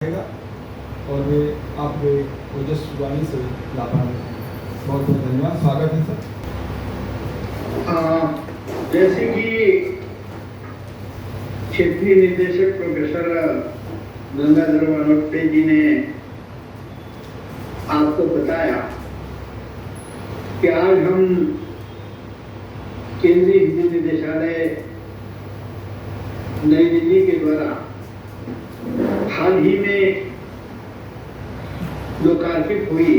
रहेगा और वे आपके ओजस्वी वाणी से लाभान्वित हैं। बहुत बहुत धन्यवाद। स्वागत है सर। जैसे कि क्षेत्रीय निदेशक प्रोफेसर गंगाधर वानोटे जी ने आपको बताया कि आज हम केंद्रीय हिंदी निदेशालय नई दिल्ली के द्वारा हाल ही में लोकार्पित हुई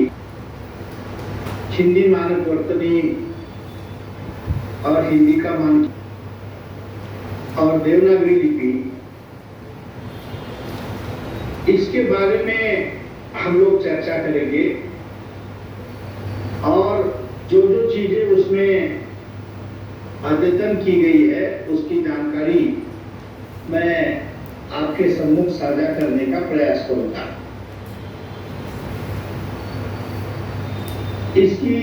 हिंदी मानक वर्तनी और हिंदी का मानक और देवनागरी लिपि, इसके बारे में हम लोग चर्चा करेंगे और जो जो चीजें उसमें अद्यतन की गई है उसकी जानकारी मैं आपके सम्मुख साझा करने का प्रयास करूंगा। इसकी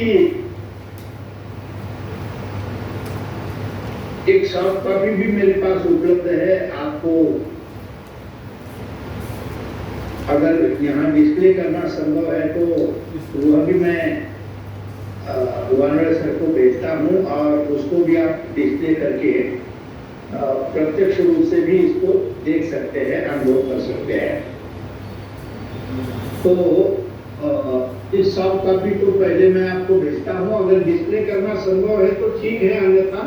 एक सॉफ्ट कॉपी भी मेरे पास उपलब्ध है। आपको अगर यहाँ डिस्प्ले करना संभव है तो वह भी मैं वानर सर को भेजता हूँ और उसको भी आप डिस्प्ले करके प्रत्यक्ष रूप से भी इसको देख सकते हैं, अनुभव कर सकते हैं। तो इस सॉफ्ट कॉपी को पहले मैं आपको भेजता हूँ। अगर डिस्प्ले करना संभव है तो ठीक है, अन्यथा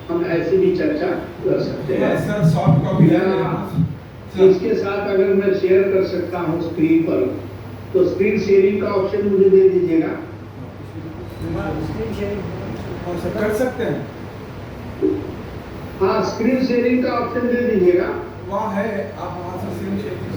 हम ऐसी भी चर्चा कर सकते हैं। सर सॉफ्ट कॉपी इसके साथ अगर मैं शेयर कर सकता हूँ स्क्रीन पर, तो स्क्रीन शेयरिंग का ऑप्शन मुझे दे दीजिएगा। कर सकते हैं। हाँ, स्क्रीन शेयरिंग का ऑप्शन दे दीजिएगा। वहाँ है, आप वहाँ से स्क्रीन शेयरिंग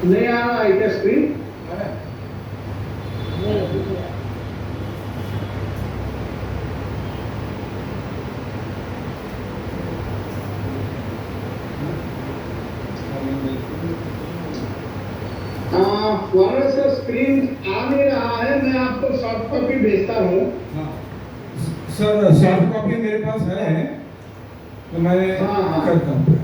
नहीं आ रहा है क्या स्क्रीन? वायरस से स्क्रीन आ नहीं रहा है। मैं आपको सॉफ्ट कॉपी भेजता हूँ। सर सॉफ्ट कॉपी मेरे पास है तो मैं करता हूँ।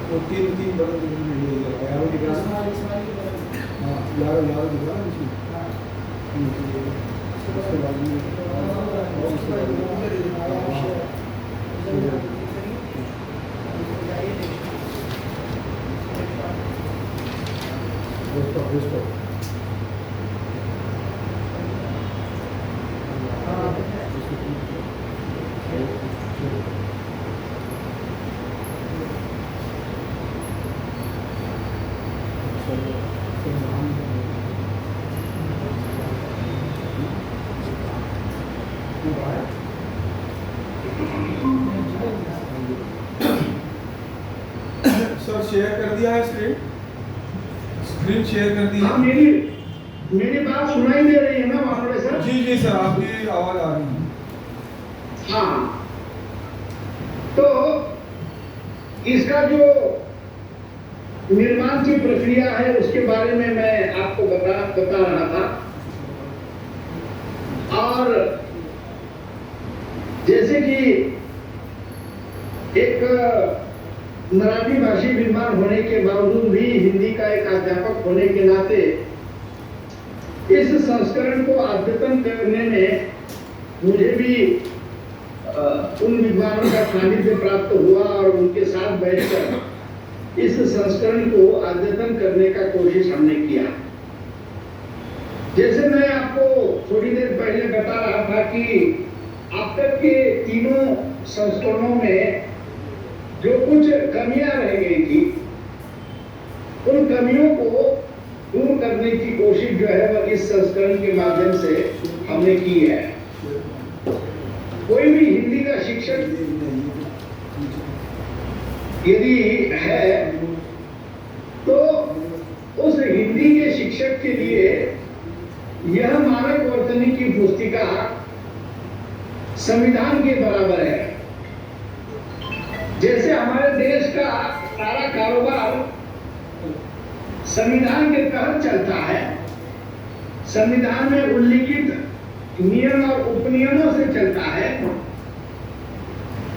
तो तीन बटन दिख रहा है, एरो दिख रहा है। हाँ, यारो दिख रहा है इसमें। उसके बाद में सर शेयर कर दिया है, स्क्रीन शेयर कर दी हाँ, है। मेरी बात सुनाई दे रही है ना वहां पे सर? जी सर, आपकी आवाज आ रही है। हाँ, तो इसका जो निर्माण की प्रक्रिया है उसके बारे में मैं आपको बता रहा था। और जैसे कि एक मराठी भाषी विद्वान होने के बावजूद भी हिंदी का एक अध्यापक होने के नाते इस संस्करण को अद्यतन करने में मुझे भी उन विद्वानों का सानिध्य प्राप्त हुआ और उनके साथ बैठकर इस संस्करण को अद्यतन करने का कोशिश हमने किया। जैसे मैं आपको थोड़ी देर पहले बता रहा था कि अब तक के तीनों संस्करणों में जो कुछ कमियां रह गई थी, उन कमियों को दूर करने की कोशिश जो है वह इस संस्करण के माध्यम से हमने की है। कोई भी हिंदी का शिक्षक यदि है तो उस हिंदी के शिक्षक के लिए यह मानक वर्तनी की पुस्तिका संविधान के बराबर है। जैसे हमारे देश का सारा कारोबार संविधान के तहत चलता है, संविधान में उल्लिखित नियम और उपनियमों से चलता है,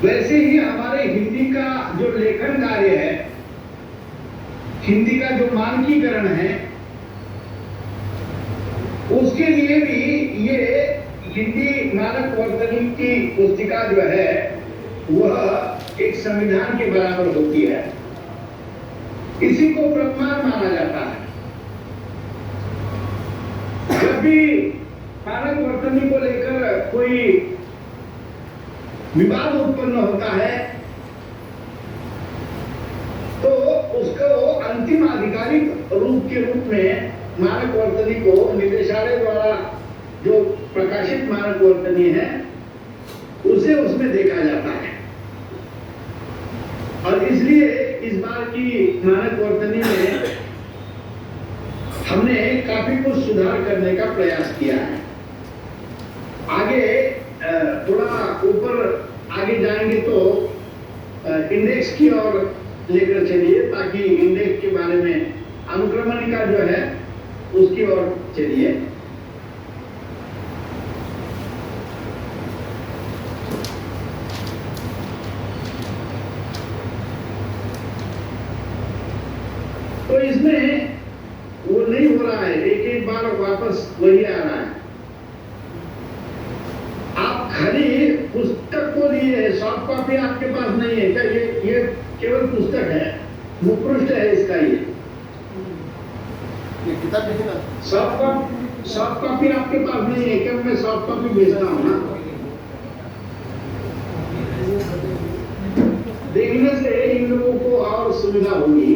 वैसे ही हमारे हिंदी का जो लेखन कार्य है, हिंदी का जो मानकीकरण है, उसके लिए भी ये हिंदी मानक वर्तनी की पुस्तिका जो है वह एक संविधान के बराबर होती है। इसी को प्रमाण माना जाता है। जब भी मानक वर्तनी को लेकर कोई विवाद उत्पन्न होता है तो उसको अंतिम आधिकारिक रूप के रूप में मानक वर्तनी को निदेशालय द्वारा जो प्रकाशित मानक वर्तनी है उसे उसमें देखा जाता है। और इसलिए इस बार की मानक वर्तनी में हमने काफी कुछ सुधार करने का प्रयास किया है। आगे थोड़ा ऊपर आगे जाएंगे तो इंडेक्स की ओर लेकर चलिए, ताकि इंडेक्स के बारे में अनुक्रमणिका जो है उसकी ओर चलिए। तो इसमें वो नहीं हो रहा है, एक एक बार वापस वही आ रहा है। आप खाली पुस्तक को लिए, सॉफ्ट कॉपी आपके पास नहीं है क्या? ये केवल पुस्तक है, मुखपृष्ठ है इसका। ये किताब लिखी ना, सॉफ्ट कॉपी आपके पास नहीं है क्या? मैं सॉफ्ट कॉपी भेजता हूँ ना। देखने से इन लोगों को और सुविधा होगी।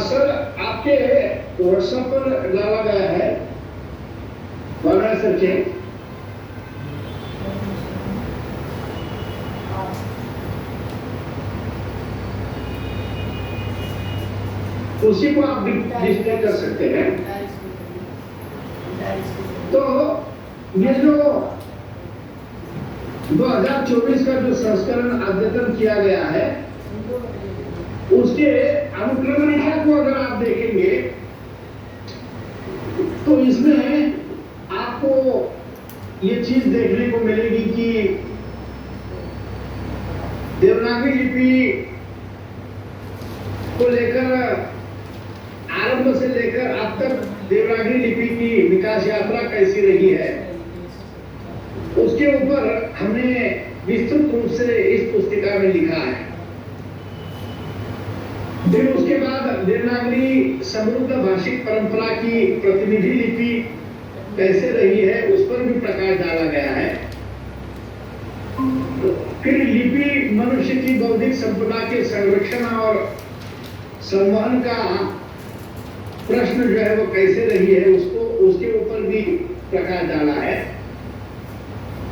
सर, आपके व्हाट्सएप पर डाला गया है वर्णा सर के, उसी को आप डिस्प्ले कर सकते हैं। तो ये जो 2024 का जो संस्करण अद्यतन किया गया है उसके अनुक्रमणिका को अगर आप देखेंगे तो इसमें आपको ये चीज देखने को मिलेगी कि देवनागरी लिपि को लेकर आरंभ से लेकर अब तक देवनागरी लिपि की विकास यात्रा कैसी रही है उसके ऊपर हमने विस्तृत रूप से इस पुस्तिका में लिखा है। फिर उसके बाद देवनागरी समृद्ध भाषिक परंपरा की प्रतिनिधि लिपि कैसे रही है उस पर भी प्रकाश डाला गया है। फिर लिपि मनुष्य की बौद्धिक संपदा के संरक्षण और संवहन का प्रश्न जो है वो कैसे रही है उसके ऊपर भी प्रकाश डाला है।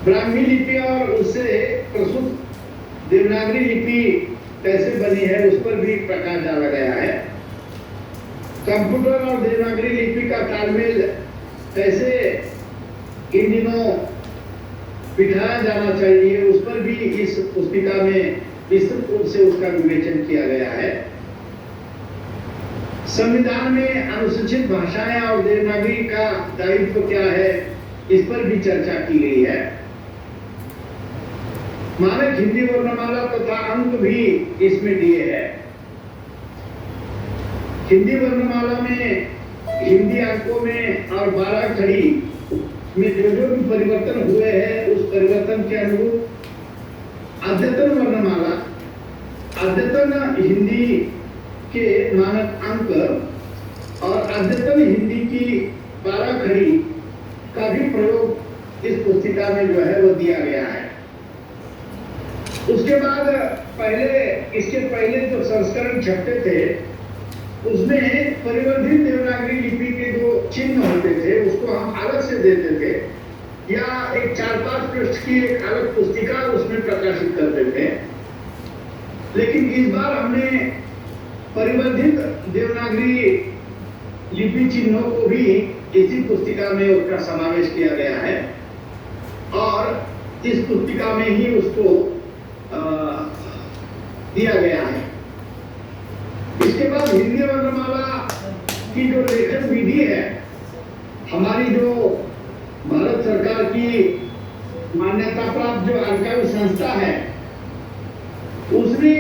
ब्राह्मी लिपि और उससे प्रस्तुत देवनागरी लिपि कैसे बनी है उस पर भी प्रकाश डाला गया है। कंप्यूटर और देवनागरी लिपि का तालमेल कैसे इन दिनों बिठाया जाना चाहिए उस पर भी इस पुस्तिका में विस्तृत रूप से उसका विवेचन किया गया है। संविधान में अनुसूचित भाषाएं और देवनागरी का दायित्व क्या है इस पर भी चर्चा की गई है। मानक हिंदी वर्णमाला तथा अंक भी इसमें दिए हैं। हिंदी वर्णमाला में हिंदी अंकों में और 12 खड़ी में जो भी परिवर्तन हुए हैं उस परिवर्तन के अनुरूप अद्यतन वर्णमाला, अद्यतन हिंदी के मानक अंक और अद्यतन हिंदी की 12 खड़ी का भी प्रयोग इस पुस्तिका में जो है वो दिया गया है। उसके बाद इसके पहले जो संस्करण छपते थे उसमें परिवर्धित देवनागरी लिपि के जो चिन्ह होते थे उसको हम अलग से देते थे या एक 4-5 पृष्ठ की एक अलग पुस्तिका उसमें प्रकाशित करते थे। लेकिन इस बार हमने परिवर्धित देवनागरी लिपि चिन्हों को भी इसी पुस्तिका में उसका समावेश किया गया है और इस पुस्तिका में ही उसको दिया गया है। इसके बाद हिंदी वर्णमाला की जो लेखन विधि है, हमारी जो भारत सरकार की मान्यता प्राप्त जो आर्काइव संस्था है उसने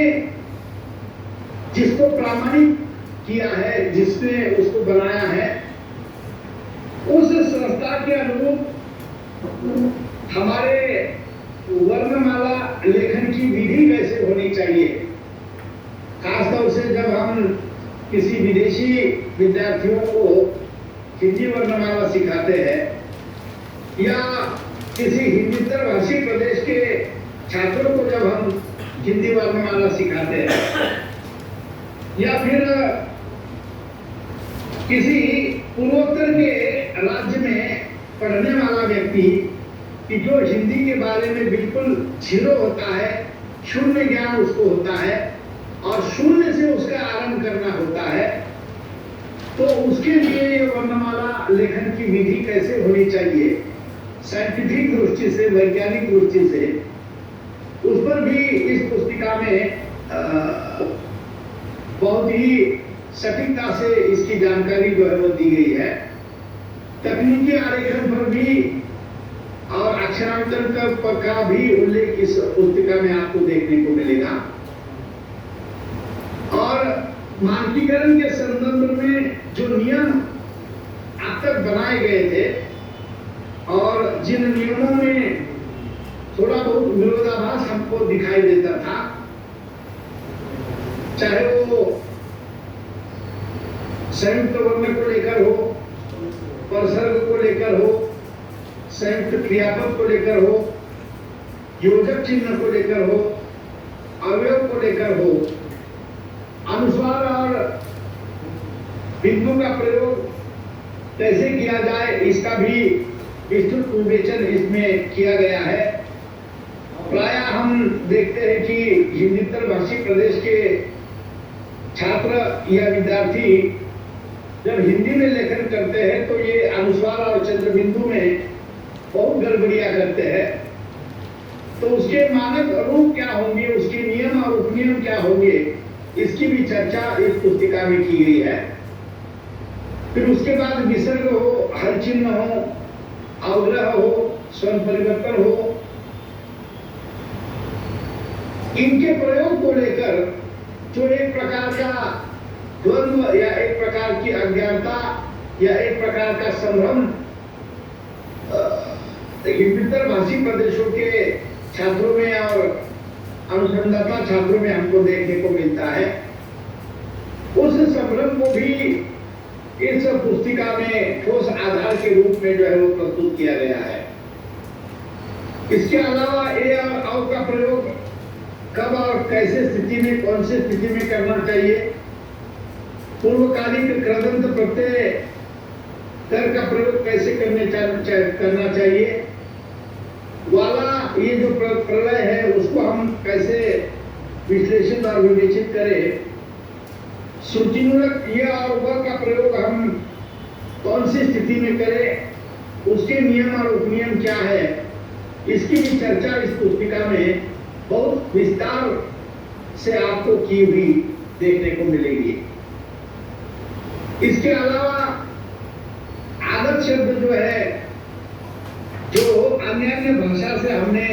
जिसको प्रमाणित किया है, जिसने उसको बनाया है, उस संस्था के अनुरूप हमारे वर्णमाला लेखन की विधि कैसे होनी चाहिए, खासतौर से जब हम किसी विदेशी विद्यार्थियों को हिंदी वर्णमाला सिखाते हैं या किसी हिंदीतर भाषी प्रदेश के छात्रों को जब हम हिंदी वर्णमाला सिखाते हैं या फिर किसी पूर्वोत्तर के राज्य में पढ़ने वाला व्यक्ति कि जो हिंदी के बारे में बिल्कुल जीरो होता है, शून्य ज्ञान उसको होता है और शून्य से उसका आरंभ करना होता है, तो उसके लिए ये वर्णमाला लेखन की विधि कैसे होनी चाहिए, साइंटिफिक दृष्टि से, वैज्ञानिक दृष्टि से, उस पर भी इस पुस्तिका में बहुत ही सटीकता से इसकी जानकारी जो है वो दी गई है। तकनीकी आरेखन पर भी और अक्षरांतरण का भी उल्लेख इस पुस्तिका में आपको देखने को मिलेगा। और मानकीकरण के संदर्भ में जो नियम अब तक बनाए गए थे और जिन नियमों में थोड़ा बहुत विरोधाभास हमको दिखाई देता था, चाहे वो संयुक्त वर्ण को लेकर हो, परसर्ग को लेकर हो, संयुक्त क्रियापद को लेकर हो, योजक चिन्ह को लेकर हो, अवयव को लेकर हो, अनुस्वार और बिंदु का प्रयोग कैसे किया जाए, इसका भी विस्तृत विवेचन इसमें किया गया है। प्रायः हम देखते हैं कि हिंदीतर भाषी प्रदेश के छात्र या विद्यार्थी जब हिंदी में लेखन करते हैं तो ये अनुस्वार और चंद्र बिंदु में बहुत गड़बड़ियां करते हैं। तो उसके मानक रूप क्या होंगे, उसके नियम और उपनियम क्या होंगे, इसकी भी चर्चा इस पुस्तिका में की गई है। फिर उसके बाद विसर्ग हो, हर चिन्ह हो, अवग्रह हो, स्वर्ण परिवर्तन हो, इनके प्रयोग को लेकर जो एक प्रकार का द्वंद्व या एक प्रकार की अज्ञानता या एक प्रकार का संभ्रम हिंदीतर भाषी प्रदेशों के छात्रों में और अनुसंधाता छात्रों में हमको देखने को मिलता है, उस संभ्रम को भी इस पुस्तिका में ठोस आधार के रूप में जो है वो प्रस्तुत किया गया है। इसके अलावा ए और औ का प्रयोग कब और कैसे स्थिति में, कौन सी स्थिति में करना चाहिए, पूर्वकालिक कृदंत प्रत्यय कर का प्रयोग कैसे करना चाहिए, वाला ये जो प्रलय है उसको हम कैसे विश्लेषण और विवेचित करें, श्रुतिमूलक य और व का प्रयोग हम कौन सी स्थिति में करें, उसके नियम और उपनियम क्या है, इसकी भी चर्चा इस पुस्तिका में बहुत विस्तार से आपको की हुई देखने को मिलेगी। इसके अलावा आदत शब्द जो है, जो अन्य भाषा से हमने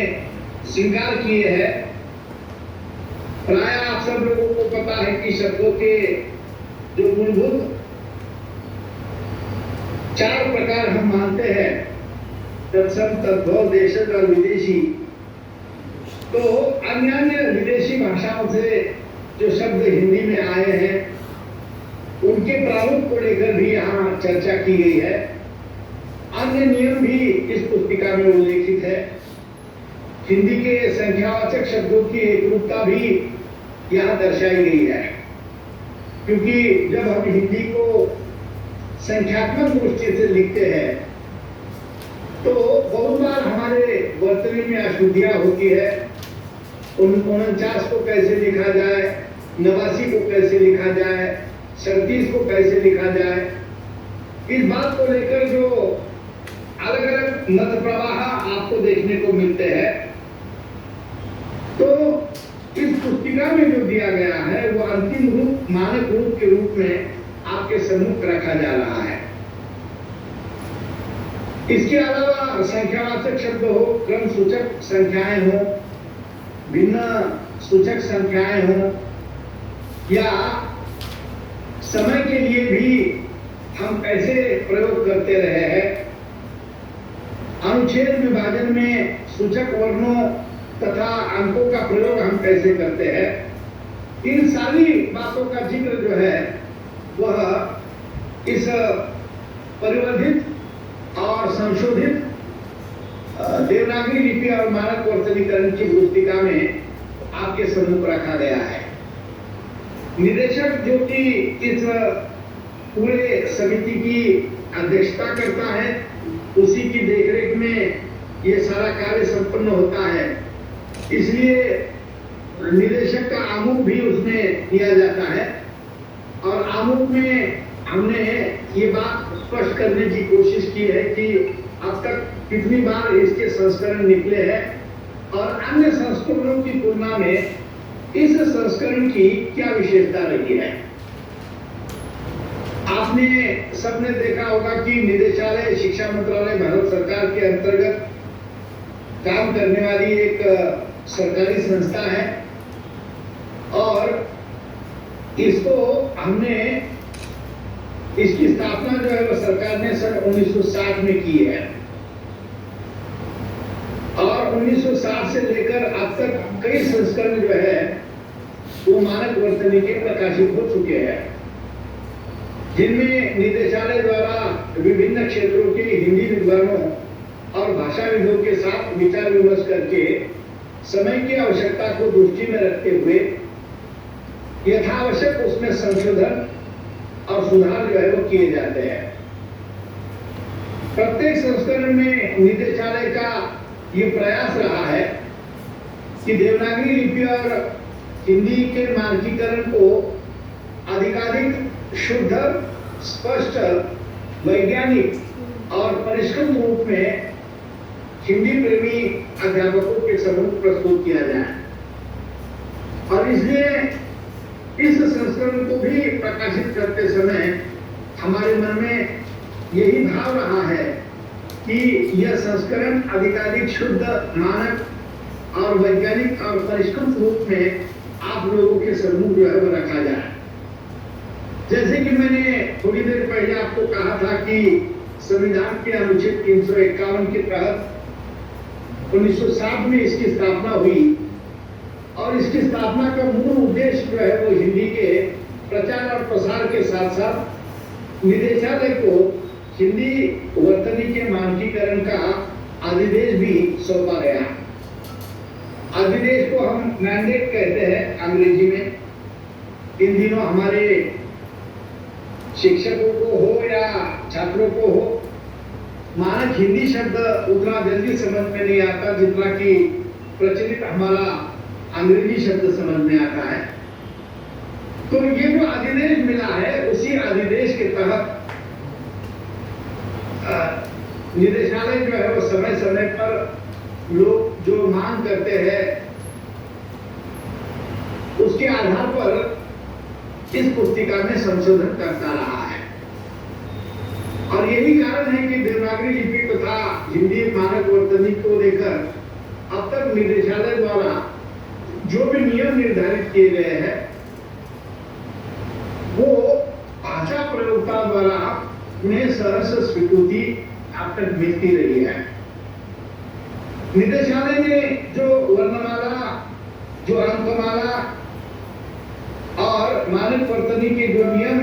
श्रृंगार किए हैं। प्राय आप सब लोगों को पता है कि शब्दों के जो मूलभूत 4 प्रकार हम मानते हैं, तत्सम, तद्भव, देशज और विदेशी। तो अन्य विदेशी भाषाओं से जो शब्द हिंदी में आए हैं उनके प्रारूप को लेकर भी यहाँ चर्चा की गई है। अन्य नियम भी इस पुस्तिका में उल्लेखित है। हिंदी के संख्यावाचक शब्दों की एकरूपता भी यहाँ दर्शाई गई है, क्योंकि जब हम हिंदी को संख्यात्मक दृष्टि से लिखते हैं तो बहुत बार हमारे वर्तनी में अशुद्धियां होती है। 49 को कैसे लिखा जाए, 89 को कैसे लिखा जाए, 37 को कैसे लिखा जाए, इस बात को लेकर जो अलग अलग मत प्रवाह आपको देखने को मिलते हैं। तो इस पुस्तिका में जो दिया गया है वो अंतिम रूप, मानक रूप के रूप में आपके सम्मुख रखा जा रहा है। इसके अलावा संख्यावाचक शब्द हो, क्रम सूचक संख्याएं हो, भिन्न सूचक संख्याएं हो, या समय के लिए भी हम कैसे प्रयोग करते रहे हैं। अनुच्छेद विभाजन में सूचक वर्णों तथा अंकों का प्रयोग हम कैसे करते हैं। इन सारी बातों का जिक्र जो है वह इस परिवर्धित और संशोधित देवनागरी लिपि और मानक वर्तनीकरण की पुस्तिका में आपके सम्मुख रखा गया है। निदेशक जो कि इस पूरे समिति की अध्यक्षता करता है, उसी की देखरेख में ये सारा कार्य संपन्न होता है। इसलिए निदेशक का आमुख भी उसमें किया जाता है और आमुख में हमने ये बात स्पष्ट करने की कोशिश की है कि अब तक कितनी बार इसके संस्करण निकले हैं और अन्य संस्करणों की तुलना में इस संस्करण की क्या विशेषता रही है। आपने सबने देखा होगा कि निदेशालय शिक्षा मंत्रालय भारत सरकार के अंतर्गत काम करने वाली एक सरकारी संस्था है और इसको हमने इसकी स्थापना जो है वो सरकार ने सन 1960 में की है और 1960 से लेकर अब तक कई संस्करण जो है वो मानक वर्तनी के प्रकाशित हो चुके हैं, जिनमें निदेशालय द्वारा विभिन्न क्षेत्रों के हिंदी विद्वानों और भाषाविदों के साथ विचार विमर्श करके समय की आवश्यकता को दृष्टि में रखते हुए यथावश्यक उसमें संशोधन और सुधार जो है वो किए जाते हैं। प्रत्येक संस्करण में निदेशालय का ये प्रयास रहा है कि देवनागरी लिपि और हिंदी के मानकीकरण को अधिकाधिक शुद्ध, स्पष्ट, वैज्ञानिक और परिष्कृत रूप में हिंदी प्रेमी अध्यापकों के सम्मुख प्रस्तुत किया जाए और इसलिए इस संस्करण को भी प्रकाशित करते समय हमारे मन में यही भाव रहा है कि यह संस्करण अधिकाधिक शुद्ध, मानक और वैज्ञानिक और परिष्कृत रूप में आप लोगों के सम्मुख जो है वो रखा जाए। जैसे कि मैंने थोड़ी देर पहले आपको कहा था कि संविधान के अनुच्छेद 351 के तहत 1960 में इसकी स्थापना हुई और इसकी स्थापना का मूल उद्देश्य जो है वो हिंदी के प्रचार और प्रसार के साथ साथ निदेशालय को हिंदी वर्तनी के मानकीकरण का अधिदेश भी सौंपा गया। अधिदेश को हम मैंडेट कहते हैं अंग्रेजी में। इन दिनों हमारे शिक्षकों को हो या छात्रों को हो, मानक हिंदी शब्द उतना जल्दी समझ में नहीं आता जितना कि प्रचलित हमारा अंग्रेजी शब्द समझ में आता है। तो ये जो अधिदेश मिला है उसी अधिदेश के तहत निदेशालय जो है वो समय समय पर लोग जो मांग करते हैं उसके आधार पर इस पुस्तिका में संशोधन करता रहा है और यही कारण है कि देवनागरी लिपि तथा हिंदी मानक वर्तनी को लेकर अब तक निदेशालय द्वारा जो भी नियम निर्धारित किए गए हैं वो भाषा प्रयोक्ता द्वारा उन्हें सहर्ष स्वीकृति अब तक मिलती रही है। निदेशालय ने जो वर्णमाला, जो अंकमाला और मानक वर्तनी के जो नियम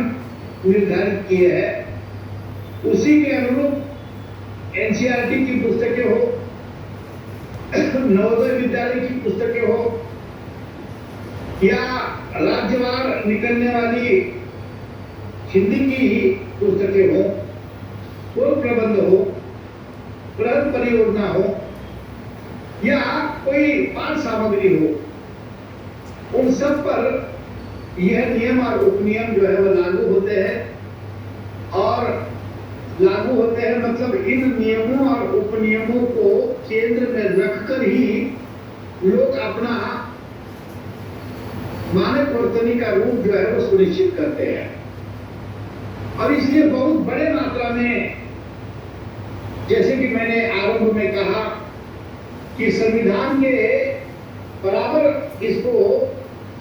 निर्धारित किए हैं उसी के अनुरूप एनसीईआरटी की पुस्तकें हो, नवोदय विद्यालय की पुस्तकें हो या राज्यवार निकलने वाली हिंदी की पुस्तकें हो, पूर्व प्रबंध हो, बृहद परियोजना हो या कोई पाठ सामग्री हो, उन सब पर यह नियम और उपनियम जो है वो लागू होते हैं। और लागू होते हैं मतलब इन नियमों और उपनियमों को केंद्र में रखकर ही लोग अपना मानक वर्तनी का रूप जो है वो सुनिश्चित करते हैं। और इसलिए बहुत बड़े मात्रा में, जैसे कि मैंने आरंभ में कहा कि संविधान के बराबर इसको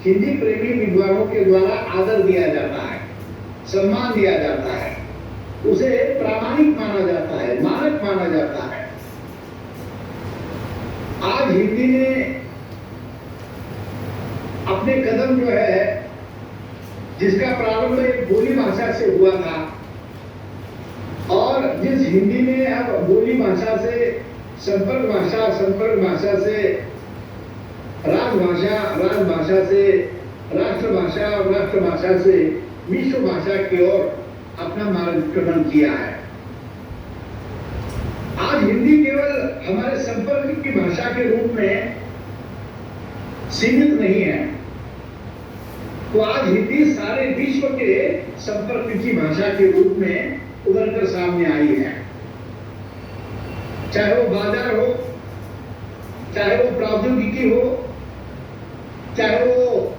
हिंदी प्रेमी विद्वानों के द्वारा आदर दिया जाता है, सम्मान दिया जाता है, उसे प्रामाणिक माना जाता है, मानक माना जाता है। आज हिंदी ने अपने कदम जो है, जिसका प्रारंभ एक बोली भाषा से हुआ था और जिस हिंदी ने अब बोली भाषा से संपर्क भाषा, संपर्क भाषा से राजभाषा, राजभाषा से राष्ट्रभाषा और राष्ट्रभाषा से विश्व भाषा की ओर अपना मार्गक्रमण किया है। आज हिंदी केवल हमारे संपर्क की भाषा के रूप में सीमित नहीं है, तो आज हिंदी सारे विश्व के संपर्क की भाषा के रूप में उभरकर सामने आई है। चाहे वो बाजार हो, चाहे वो प्रौद्योगिकी हो, चाहे वो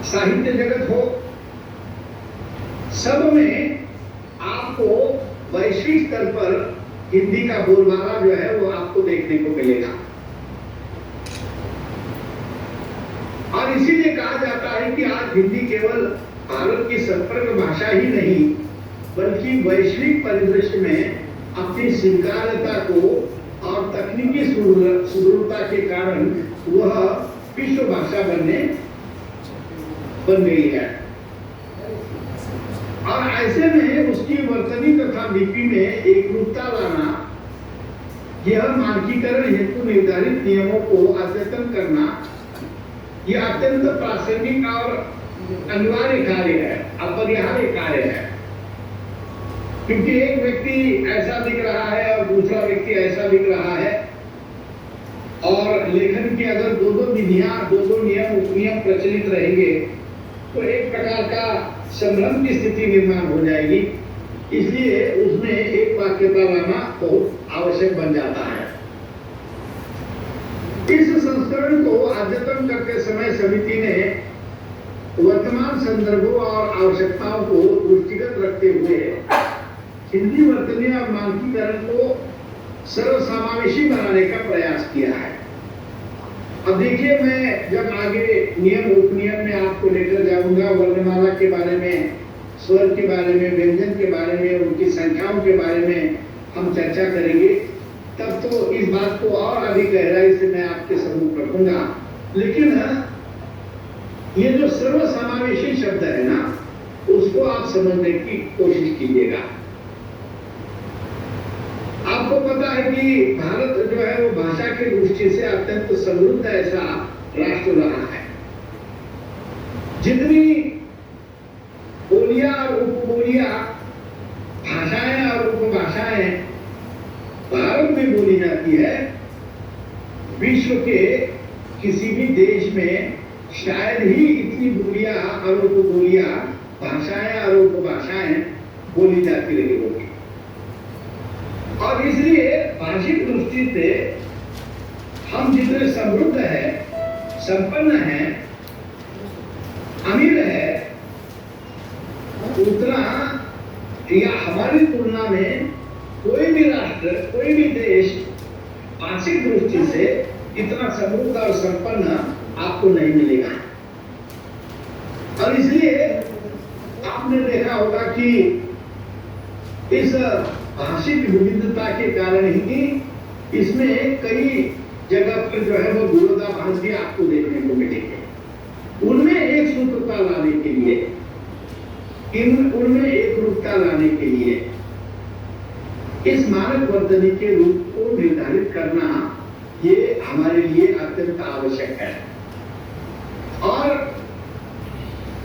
साहित्य जगत हो, सब में आपको वैश्विक स्तर पर हिंदी का बोलबाला जो है वो आपको देखने को मिलेगा। और इसीलिए कहा जाता है कि आज हिंदी केवल भारत की संपर्क भाषा ही नहीं बल्कि वैश्विक परिदृश्य में अपनी स्वीकार्यता को और तकनीकी सुदृढ़ता के कारण वह विश्व भाषा बन गई है। और ऐसे में उसकी वर्तनी तथा लिपि में एकरूपता लाना, यह मानकीकरण हेतु निर्धारित नियमों को अद्यतन करना, यह अत्यंत प्रासंगिक और अनिवार्य कार्य है, अपरिहार्य कार्य है। क्योंकि एक व्यक्ति ऐसा लिख रहा है और दूसरा व्यक्ति ऐसा लिख रहा है और लेखन की अगर दो विधियां, दो नियम उपनियम प्रचलित रहेंगे तो एक प्रकार का संभ्रम की स्थिति निर्माण हो जाएगी। इसलिए उसमें एक वाक्यता लाना बहुत आवश्यक बन जाता है। इस संस्करण को अद्यतन करते समय समिति ने वर्तमान संदर्भों और आवश्यकताओं को दृष्टिगत रखते हुए हिंदी वर्तनी और मानकीकरण को सर्वसमावेशी बनाने का प्रयास किया है। अब देखिए, मैं जब आगे नियम उपनियम में आपको लेकर जाऊंगा, वर्णमाला के बारे में, स्वर के बारे में, व्यंजन के बारे में, उनकी संख्याओं के बारे में हम चर्चा करेंगे, तब तो इस बात को और अधिक गहराई से मैं आपके सम्मुख रखूंगा। लेकिन ये जो सर्वसमावेशी शब्द है ना, उसको आप समझने की कोशिश कीजिएगा। आपको पता है कि भारत जो है वो भाषा की दृष्टि से अत्यंत समृद्ध ऐसा राष्ट्र रहा है। जितनी बोलियां और उपबोलियां, भाषाएं और उपभाषाएं भारत में बोली जाती है, विश्व के किसी भी देश में शायद ही इतनी बोलियां और उपबोलियां, भाषाएं और उपभाषाएं बोली जाती रही होगी। और इसलिए भाषिक दृष्टि से हम जितने समृद्ध है, संपन्न है, अमीर है, उतना या हमारी तुलना में कोई भी राष्ट्र, कोई भी देश भाषिक दृष्टि से इतना समृद्ध और संपन्न आपको नहीं मिलेगा। और इसलिए आपने देखा होगा कि इस भाषिक विविधता के कारण ही इसमें कई जगह पर जो है वो विरोधाभास भी आपको देखने को मिलेंगे। उनमें एक सूत्रता लाने के लिए, उनमें एक रूपता लाने के लिए इस मानक वर्तनी के रूप को निर्धारित करना ये हमारे लिए अत्यंत आवश्यक है। और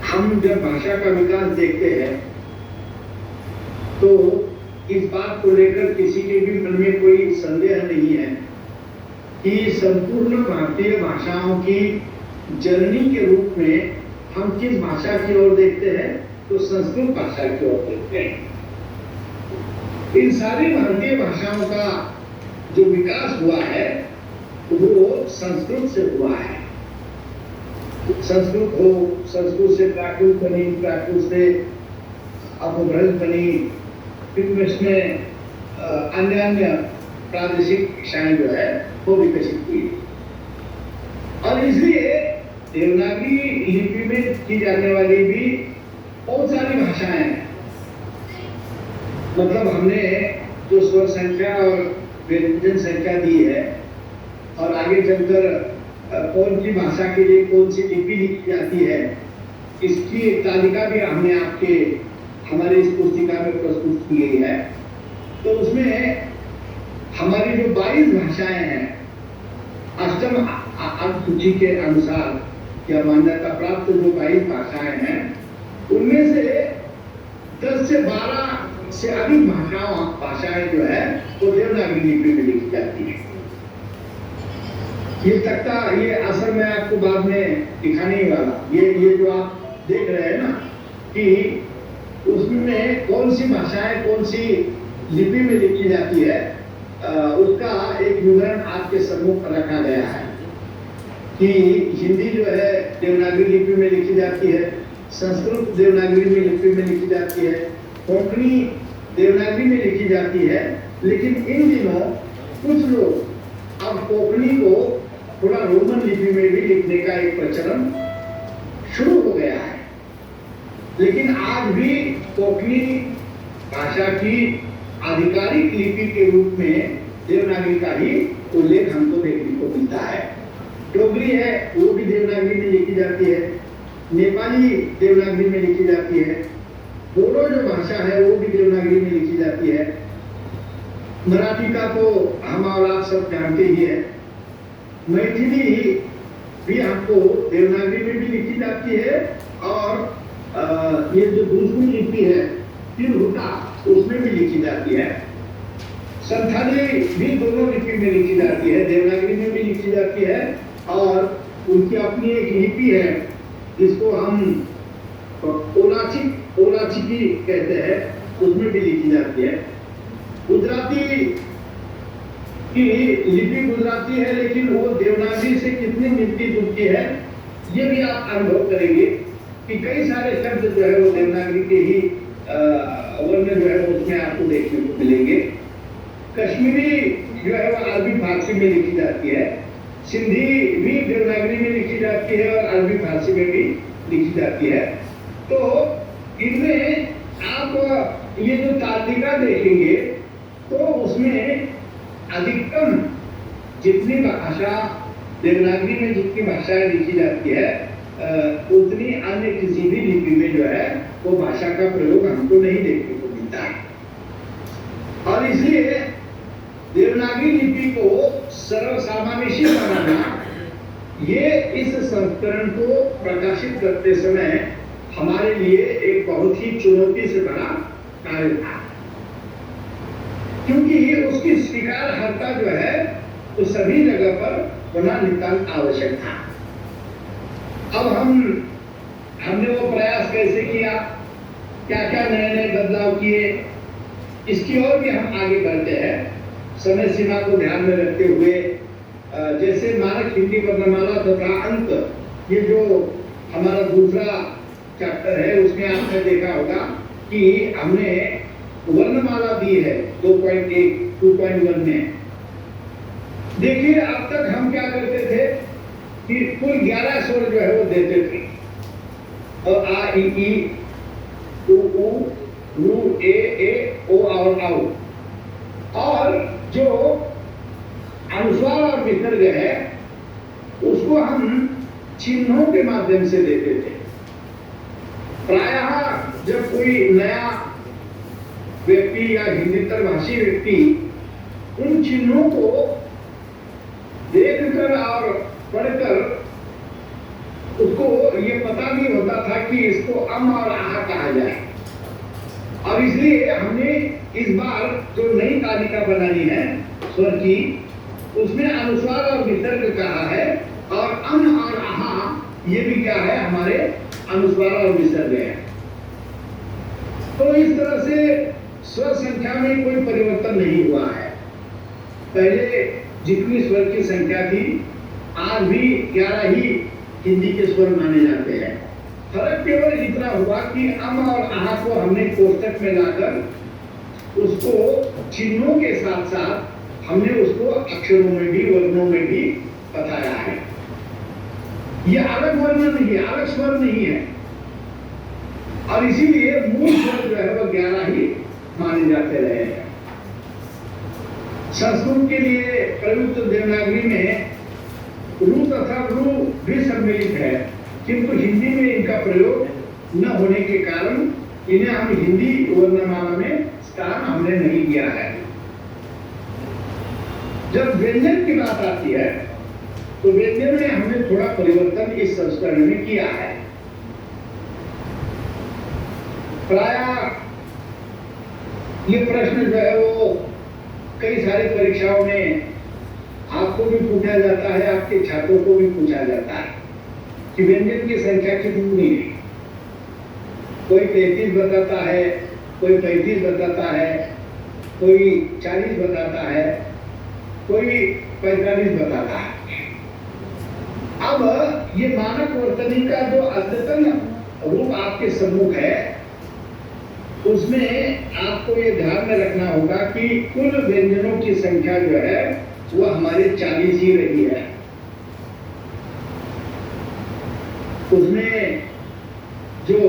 हम जब भाषा का विकास देखते हैं तो इस बात को लेकर किसी के भी मन में कोई संदेह नहीं है कि संपूर्ण भारतीय भाषाओं की जननी के रूप में हम किस भाषा की ओर देखते हैं, तो संस्कृत भाषा की ओर देखते हैं। इन सारी भारतीय भाषाओं का जो विकास हुआ है वो संस्कृत से हुआ है। संस्कृत हो, संस्कृत से प्राकृत बनी, प्राकृत से अपभ्रंश बनी, फिर इसमें अन्य अन्य प्रादेशिक भाषाएं जो है वो विकसित हुई। और इसलिए देवनागरी लिपि में की जाने वाली भी बहुत सारी भाषाएं हैं। मतलब हमने जो स्वर संख्या और व्यंजन संख्या दी है और आगे चलकर कौन सी भाषा के लिए कौन सी लिपि लिखी जाती है, इसकी एक तालिका भी हमने हमारी इस पुस्तिका में प्रस्तुत की गई है। तो उसमें हमारी जो 22 भाषाएं हैं अष्टम अनुसूची के अनुसार या मान्यता प्राप्त जो 22 भाषाएं हैं उनमें से 10 से 12 से अधिक भाषाएं जो है वो देवनागरी लिपि में लिखी जाती है। ये तख्ता, ये असल में आपको बाद में दिखाने ही वाला, ये जो आप देख रहे हैं ना कि उसमें कौन सी भाषाएं कौन सी लिपि में लिखी जाती है, उसका एक विवरण आपके सम्मुख रखा गया है कि हिंदी जो है देवनागरी लिपि में लिखी जाती है, संस्कृत देवनागरी में लिपि में लिखी जाती है, कोंकणी देवनागरी में लिखी जाती है। लेकिन इन दिनों कुछ लोग अब कोंकणी को थोड़ा रोमन लिपि में भी लिखने का एक प्रचलन शुरू हो गया है। लेकिन आज भी कोंकणी भाषा की आधिकारिक लिपि के रूप में देवनागरी का ही उल्लेख हमको देखने को मिलता है। डोगरी है वो भी देवनागरी में लिखी जाती है, नेपाली देवनागरी में लिखी जाती है, बोडो जो भाषा है वो भी देवनागरी में लिखी जाती है। मराठी का तो हम और आप सब जानते ही है। मैथिली भी हमको देवनागरी में भी लिखी जाती है और ये जो दूसरी लिपि है तिरहुता उसमें भी लिखी जाती है। संथाली भी दोनों लिपि में लिखी जाती है, देवनागरी में भी लिखी जाती है और उनकी अपनी एक लिपि है जिसको हम ओलाचिकी कहते हैं, उसमें भी लिखी जाती है। गुजराती की लिपि गुजराती है लेकिन वो देवनागरी से कितनी मिलती जुलती है ये भी आप अनुभव करेंगे कि कई सारे शब्द जो है वो देवनागरी के ही वर्ण जो है उसमें आपको देखने को मिलेंगे। कश्मीरी जो है वो अरबी फारसी में लिखी जाती है, सिंधी भी देवनागरी में लिखी जाती है और अरबी फारसी में भी लिखी जाती है। तो इनमें आप ये जो तालिका देखेंगे तो उसमें अधिकतम जितनी भाषा देवनागरी में जितनी भाषाएं लिखी जाती है उतनी अन्य किसी भी लिपि में जो है वो भाषा का प्रयोग हमको नहीं देखने को मिलता है। और इसलिए देवनागरी लिपि को सर्वसामान्य बनाना ये इस संस्करण को प्रकाशित करते समय हमारे लिए एक बहुत ही चुनौती से भरा कार्य था, क्योंकि उसकी स्वीकार्यता जो है तो सभी जगह पर होना नितांत आवश्यक था। अब हमने वो प्रयास कैसे किया, क्या क्या नए नए बदलाव किए, इसकी ओर भी हम आगे बढ़ते हैं समय सीमा को ध्यान में रखते हुए। जैसे मानक हिंदी वर्णमाला तथा अंक, ये जो हमारा दूसरा चैप्टर है उसमें आपने देखा होगा कि हमने वर्णमाला दी है 2.1 2.1 में। देखिए, अब तक हम क्या करते थे कि कुल 11 स्वर जो है वो देते थे, और आ ई ई उ ऊ रू ए ओ और औ, और जो अनुस्वार और विसर्ग है उसको हम चिन्हों के माध्यम से देते थे। प्रायः जब कोई नया व्यक्ति या हिंदीतर भाषी व्यक्ति उन चिन्हों को देखकर और पढ़कर उसको ये पता नहीं होता था कि इसको अम और आहा कहा जाए, और इसलिए हमने इस बार जो नई तालिका बनानी है स्वर की, उसमें अनुस्वार और विसर्ग कहा है, और अम और आहा ये भी क्या है, हमारे अनुस्वार और विसर्ग है। तो इस तरह से स्वर संख्या में कोई परिवर्तन नहीं हुआ है। पहले जितनी स्वर की संख्या थी, आज भी 11 ही हिंदी के स्वर माने जाते हैं। फर्क केवल इतना हुआ कि अम और आहा को हमने कोष्टक में लाकर उसको चिन्हों के साथ साथ हमने उसको अक्षरों में भी, वर्णों में भी बताया है। यह अलग वर्ण नहीं है, अलग स्वर नहीं है, और इसीलिए मूल स्वर जो है वह 11 ही माने जाते रहे हैं। संस्कृत के लिए प्रयुक्त देवनागरी में रू तथा रू भी सम्मिलित है, किंतु हिंदी में इनका प्रयोग न होने के कारण इन्हें हम हिंदी वर्णमाला में स्थान हमने नहीं दिया है। जब व्यंजन की बात आती है तो व्यंजन में हमने थोड़ा परिवर्तन इस संस्करण में किया है। प्रायः ये प्रश्न जो है वो कई सारी परीक्षाओं में आपको भी पूछा जाता है, आपके छात्रों को भी पूछा जाता है कि व्यंजन की संख्या कितनी है। कोई 33 बताता है, कोई 35 बताता है, कोई 40 बताता है, कोई 45 बताता है। अब ये मानक वर्तनी का जो अद्यतन रूप आपके सम्मुख है, उसमें आपको ये ध्यान में रखना होगा कि कुल व्यंजनों की संख्या जो है वो हमारे 40 ही रही है। उसमें जो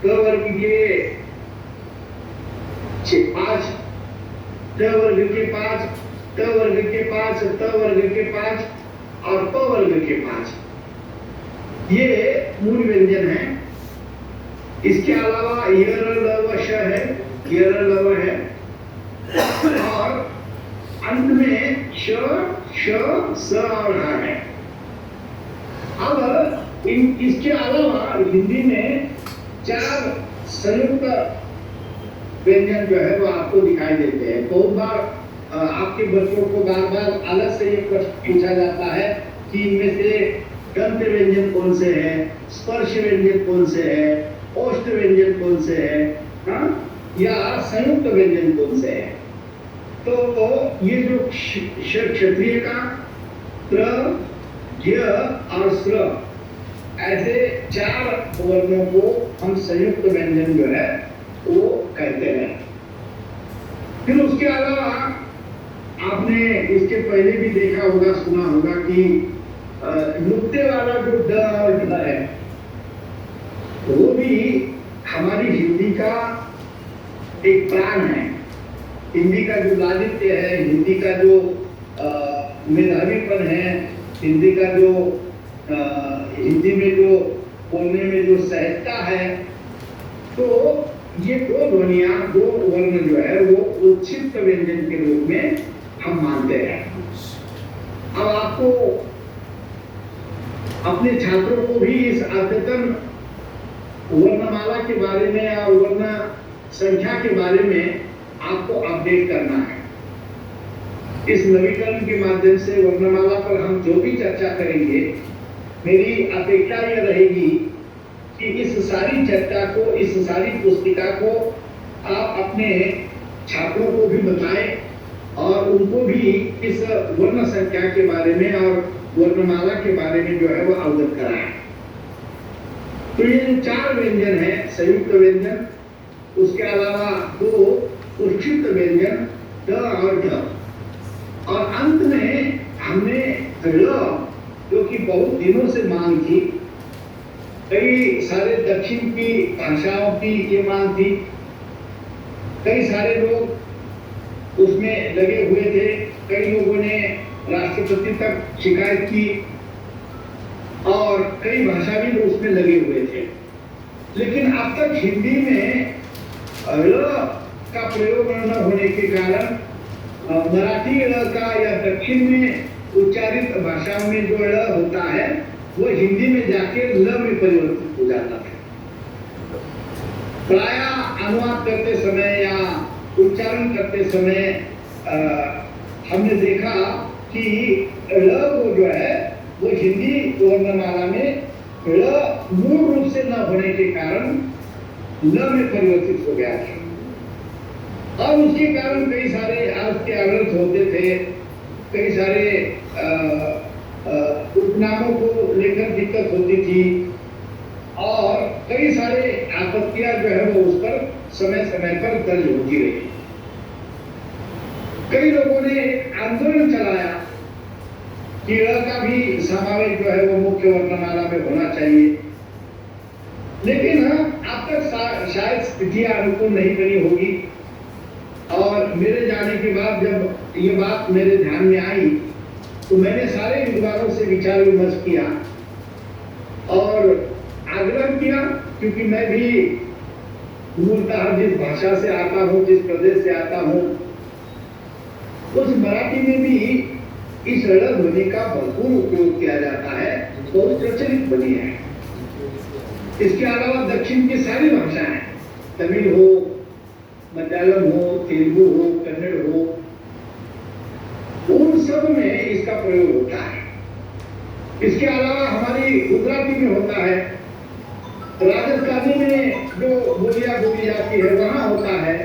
क वर्ग के 5, ट वर्ग के 5, ट वर्ग के 5, त वर्ग के 5 और प वर्ग के 5, ये मूल व्यंजन है। इसके अलावा यर लव श है, यर लव है, और अंत में श, श, स और ह है। अब इसके अलावा हिंदी में 4 संयुक्त व्यंजन जो है वो आपको दिखाई देते हैं। बहुत बार आपके बच्चों को बार अलग से ये प्रश्न पूछा जाता है कि इनमें से दंत व्यंजन कौन से हैं, स्पर्श व्यंजन कौन से हैं, औष्ठ व्यंजन कौन से है, हाँ, या संयुक्त व्यंजन कौन से है। तो ये जो क्षत्रिय का त्र, ज्ञ और स्र, ऐसे 4 वर्णों को हम संयुक्त व्यंजन जो है वो कहते हैं। फिर उसके अलावा आपने इसके पहले भी देखा होगा, सुना होगा कि नुक्ते वाला जो ड और ढ है, वो भी हमारी हिंदी का एक प्राण है। हिंदी का जो लालित्य है, हिंदी का जो मेधावीपन है, हिंदी का जो हिंदी में जो बोलने में जो सहजता है, तो ये 2 ध्वनियां, 2 वर्ण जो है वो उच्छिष्ट व्यंजन के रूप में हम मानते हैं। अब आपको अपने छात्रों को भी इस अद्यतन वर्णमाला के बारे में और वर्ण संख्या के बारे में आपको अपडेट करना है। इस नवीकरण के माध्यम से वर्णमाला पर हम जो भी चर्चा करेंगे, मेरी अपेक्षा यह रहेगी कि इस सारी चर्चा को, इस सारी पुस्तिका को आप अपने छात्रों को भी बताएं और उनको भी इस वर्ण संख्या के बारे में और वर्णमाला के बारे में जो है वो अवगत कराएं। तो ये जो 4 व्यंजन है, संयुक्त व्यंजन, उसके अलावा 2 उच्छिष्ट व्यंजन ड और ढ, और अंत में हमने ल जो कि बहुत दिनों से मांग थी, कई सारे दक्षिण की भाषाओं की ये मांग थी, कई सारे लोग उसमें लगे हुए थे, कई लोगों ने राष्ट्रपति तक शिकायत की और कई भाषाविद उसमें लगे हुए थे। लेकिन अब तक हिंदी में ल का प्रयोग न होने के कारण मराठी ल का या दक्षिण में उच्चारित भाषाओं में जो ल होता है वो हिंदी में जाके ल में परिवर्तित हो जाता है। प्राय अनुवाद करते समय या उच्चारण करते समय हमने देखा कि ल को जो है वो हिंदी वर्णमाला में ल मूल रूप से न होने के कारण ल में परिवर्तित हो गया था। और उसके कारण कई सारे अर्थ के अनर्थ होते थे, कई सारे उपनामों को लेकर दिक्कत होती थी और कई सारे आपत्तियां जो है वो उस पर समय समय पर दर्ज होती रही। कई लोगों ने आंदोलन चलाया कि ल का भी समावेश जो है वो मुख्य वर्णमाला में होना चाहिए, लेकिन अब तक शायद स्थितियां अनुकूल नहीं बनी होगी। और मेरे जाने के बाद जब ये बात मेरे ध्यान में आई तो मैंने सारे विद्वानों से विचार विमर्श किया और आग्रह किया, क्योंकि मैं भी मूलतः जिस भाषा से आता हूँ, जिस प्रदेश से आता हूँ, उस मराठी में भी इस ळ ध्वनि का भरपूर उपयोग किया जाता है, बहुत प्रचलित बनी है। इसके अलावा दक्षिण की सारी भाषाएं, तमिल हो, मलयालम हो, तेलुगु हो, कन्नड़ हो, उन सब में इसका प्रयोग होता है। इसके अलावा हमारी गुजराती में होता है, राजस्थानी में जो बोलियां बोली जाती है वहां होता है,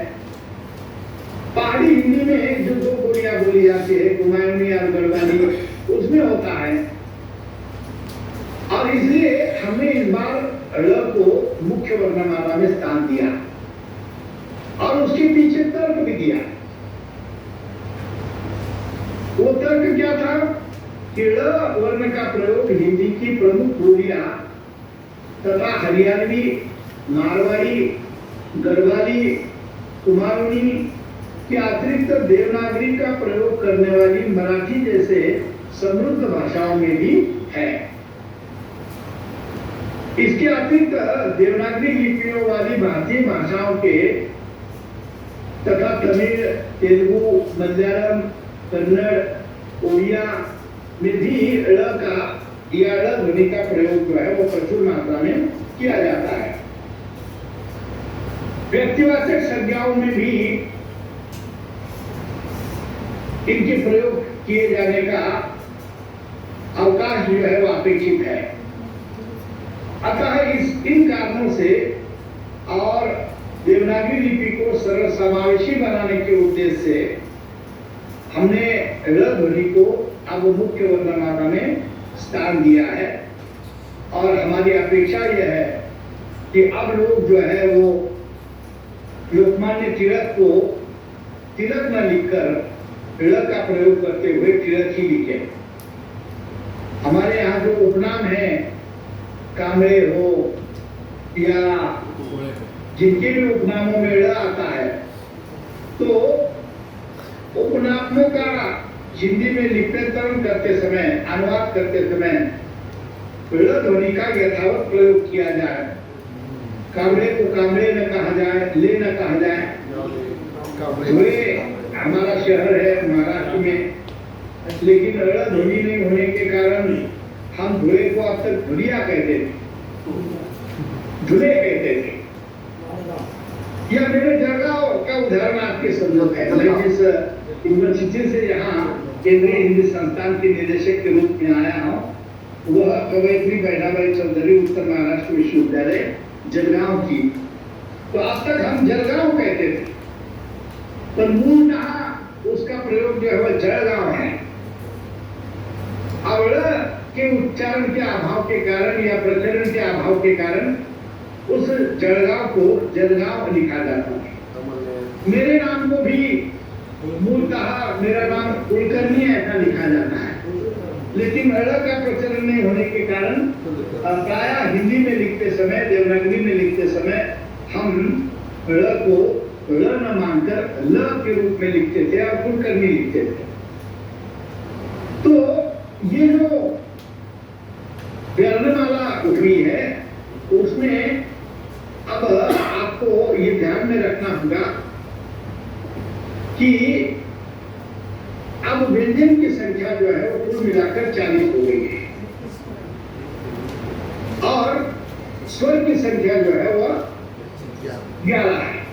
पहाड़ी हिंदी में जो दो बोलियां बोली जाती है, कुमायूनी और गढ़वाली, उसमें होता है। और इसलिए हमने इस बार ळ को मुख्य वर्णमाला में स्थान दिया और उसके पीछे तर्क भी दिया। वो तर्क क्या था कि ळ वर्ण का प्रयोग हिंदी की प्रमुख बोलियां तथा हरियाणवी, मारवाड़ी, गढ़वाली, कुमाऊनी के अतिरिक्त देवनागरी का प्रयोग करने वाली मराठी जैसे समृद्ध भाषाओं में भी है। इसके अतिरिक्त देवनागरी लिपियों वाली भारतीय भाषाओं के तथा तमिल, तेलुगु, मलयालम, कन्नड़, ओडिया में भी ळ का या ळ ध्वनि का प्रयोग जो है वो प्रचुर मात्रा में किया जाता है। व्यक्तिवाचक संज्ञाओं में भी इनके प्रयोग किए जाने का अवकाश जो है वो अपेक्षित है। अतः इन कारणों से और देवनागरी लिपि को सरल समावेशी बनाने के उद्देश्य से हमने ळ ध्वनि को अब मुख्य वर्णमाला में स्थान दिया है। और हमारी अपेक्षा यह है कि अब लोग जो है वो लोकमान्य तिलक को तिलक न लिखकर ळ का प्रयोग करते हुए तिलक ही लिखे। हमारे यहाँ जो उपनाम है, कामरे हो या जिनके भी उपनामों में ळ आता है, तो उपनामों का हिंदी में लिप्यंतरण करते समय, अनुवाद करते समय ळ ध्वनि का यथावत प्रयोग किया जाए। कामरे को कामरे न कहा जाए, ले न कहा जाए। धुले हमारा शहर है महाराष्ट्र में, लेकिन ळ ध्वनि नहीं होने के कारण हम धुले को अब तक धुलिया कहते थे, धुले कहते थे। यह मेरे जलगांव का उदाहरण आपके सम्मुख है। मैं जिस यूनिवर्सिटी से यहाँ केंद्रीय हिंदी संस्थान के निदेशक के रूप में आया हूँ, वह कवयित्री बैठाबाई चौधरी उत्तर महाराष्ट्र विश्वविद्यालय जलगांव की। तो अब तक हम जलगांव कहते थे, पर मूलतः उसका प्रयोग जो है वह जलगांव है। अब ळ के उच्चारण के अभाव के कारण या प्रचलन के अभाव के कारण उस जलगांव को जलगांव लिखा जाता है। मेरे नाम को भी मूलतः मेरा नाम कुलकर्णी ऐसा लिखा जाता है, लेकिन ड़ का प्रचलन नहीं होने के कारण प्रायः हिंदी में लिखते समय, देवनागरी में लिखते समय हम ड़ को ड़ न मानकर ल के रूप में लिखते थे और कुलकर्णी लिखते थे। तो ये जो वर्णमाला उठवी है उसमें अब आपको ये ध्यान में रखना होगा कि अब व्यंजन की संख्या जो है वो कुल मिलाकर 40 हो गई है और स्वर की संख्या जो है वह 11 है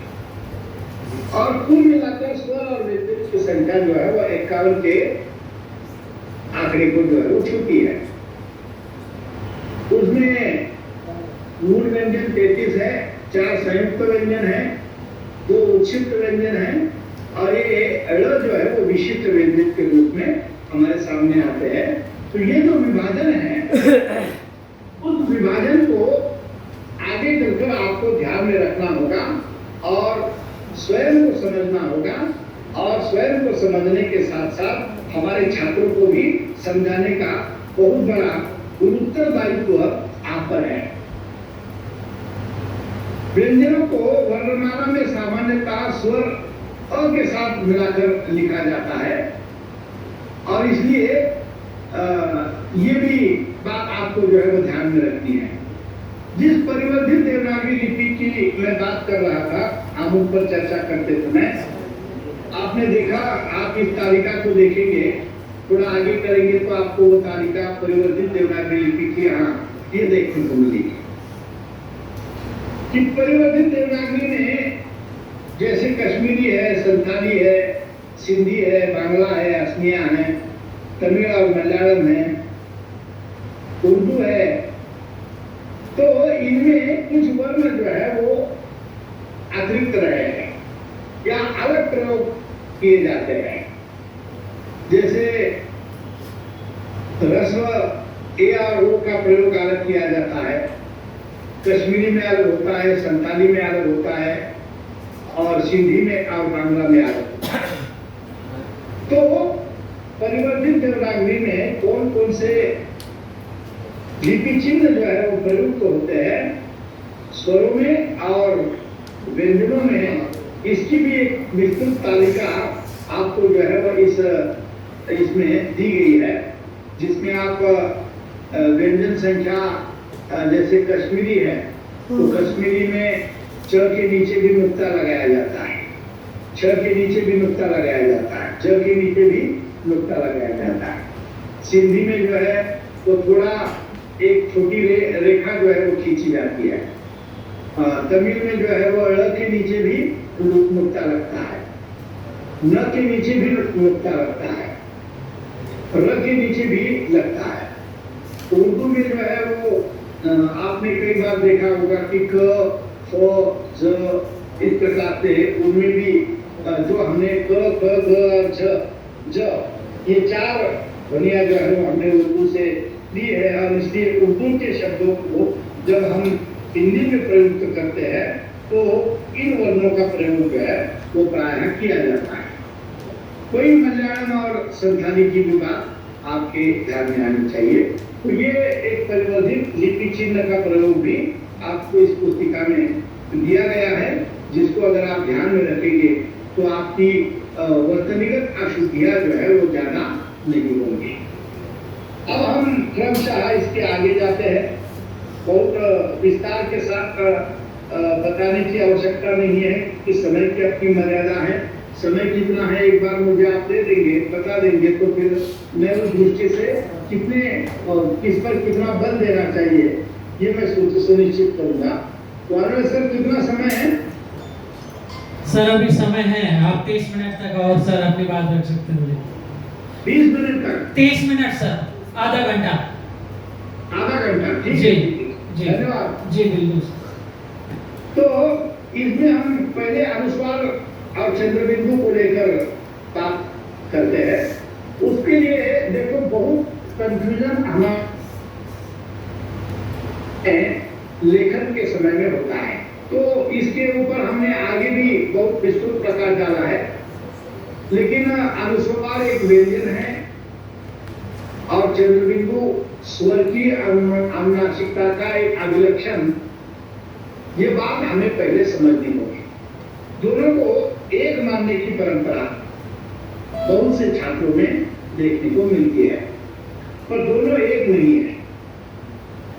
और कुल मिलाकर स्वर और व्यंजन की संख्या जो है वह 51 के आंकड़े को जो है वो छूती है। उसमें मूल व्यंजन 33 है, 4 संयुक्त व्यंजन है, 2 उच्छिष्ट व्यंजन है और ये ड़ जो है वो विशिष्ट व्यंजन के रूप में हमारे सामने आते हैं। तो ये जो विभाजन है उस विभाजन को आगे चलकर आपको ध्यान में रखना होगा और स्वयं को समझना होगा और स्वयं को समझने के साथ साथ हमारे छात्रों को भी समझाने का बहुत बड़ा उत्तरदायित्व आप पर है। व्यंजनों को वर्णमाला में सामान्यतः स्वर अ के साथ मिलाकर लिखा जाता है और इसलिए ये भी बात आपको जो है वो ध्यान में रखनी है। जिस परिवर्तित देवनागरी लिपि की मैं बात कर रहा था, हम उन पर चर्चा करते समय आपने देखा, आप इस तालिका को देखेंगे, थोड़ा आगे करेंगे तो आपको वो तालिका परिवर्तित देवनागरी लिपि की यहाँ ये देखने को मिलेगी कि परिवर्तित देवनागरी में जैसे कश्मीरी है, संथाली है, सिंधी है, बांग्ला है, असमिया है, तमिल और मलयालम है, उर्दू है, तो इनमें कुछ वर्ण जो है वो अतिरिक्त रहे हैं या अलग प्रयोग किए जाते हैं। जैसे रस्व ए और ओ का प्रयोग अलग किया जाता है, कश्मीरी में अलग होता है, संताली में अलग होता है और सिंधी में और बांग्ला में अलग होता है। तो परिवर्तित देवनागरी में कौन कौन से लिपि चिन्ह जो है वो प्रयुक्त होते हैं स्वरों में और व्यंजनों में, इसकी भी एक विस्तृत तालिका आपको जो है वो इसमें दी गई है, जिसमें आप व्यंजन संख्या जैसे कश्मीरी है तो कश्मीरी में च के नीचे भी नुक्ता लगाया जाता है, छ के नीचे भी नुक्ता लगाया जाता है, ज के नीचे भी नुक्ता लगाया जाता है। सिंधी में जो है तो थोड़ा एक छोटी रेखा जो है वो खींची जाती है। तमिल में जो है वो ड़ के नीचे भी नुक्ता लगता है, न के नीचे भी नुक्ता लगता है, र के नीचे भी लगता है। उर्दू में जो है वो आपने कई बार देखा होगा कि क, फ, ज इस प्रकार से उनमें भी जो हमने क, ख, ग, झ, ज ये 4 ध्वनियां जो है वो हमने उर्दू से ली है और इसलिए उर्दू के शब्दों को जब हम हिंदी में प्रयुक्त करते हैं तो इन वर्णों का प्रयोग जो है वो प्रायः किया जाता है। कोई मलयालम और संथाली की भी बात आपके ध्यान में आनी चाहिए। तो ये एक परिवर्तित लिपि चिन्ह का प्रयोग भी आपको इस पुस्तिका में दिया गया है, जिसको अगर आप ध्यान में रखेंगे तो आपकी वर्तनीगत अशुद्धियां जो है वो ज्यादा नहीं होंगी। अब हम क्रमशः इसके आगे जाते हैं। बहुत विस्तार के साथ बताने की आवश्यकता नहीं है कि समय की अपनी मर्यादा है। समय कितना है एक बार मुझे आप दे देंगे, बता देंगे तो फिर मैं उस दृष्टि से कितने और किस पर कितना बल देना चाहिए ये मैं सुनिश्चित करूंगा। तो सर कितना समय है? सर अभी समय है, आप 30 मिनट तक और सर अपनी बात रख सकते हैं। 20 मिनट तक? 30 मिनट सर, आधा घंटा। आधा घंटा, ठीक जी जी, धन्यवाद जी बिल्कुल। तो इसमें हम पहले अनुस्वार और चंद्रबिंदु को लेकर बात करते हैं। उसके लिए देखो बहुत कंफ्यूजन हमारे लेखन के समय में होता है, तो इसके ऊपर हमने आगे भी बहुत विस्तृत प्रकाश डाला है। लेकिन अनुस्वार एक व्यंजन है और चंद्रबिंदु स्वर की अनुनासिकता का एक अभिलक्षण। ये बात हमें पहले समझनी होगी। दोनों को एक मानने की परंपरा बहुत से छात्रों में देखने को मिलती है, पर दोनों एक नहीं है।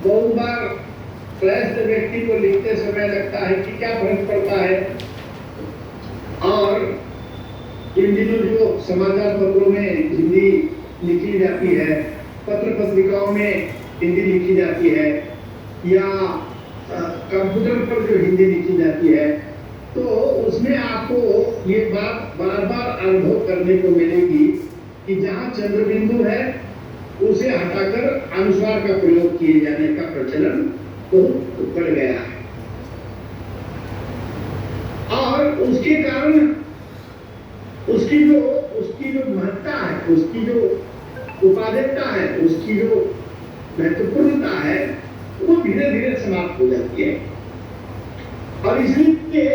बहुत बार प्रयस्त व्यक्ति को लिखते समय लगता है कि क्या फर्क पड़ता है, और इन दिनों जो समाचार पत्रों में हिंदी लिखी जाती है, पत्र पत्रिकाओं में हिंदी लिखी जाती है, या कंप्यूटर पर जो हिंदी लिखी जाती है, तो उसमें आपको ये बात बार बार अनुभव करने को मिलेगी कि जहां चंद्रबिंदु है उसे हटाकर अनुस्वार का प्रयोग किए जाने का प्रचलन बहुत बढ़ गया है, और उसके कारण उसकी जो महत्ता है, उसकी जो उपादेयता है, उसकी जो महत्वपूर्णता है, वो धीरे धीरे समाप्त हो जाती है। और इसलिए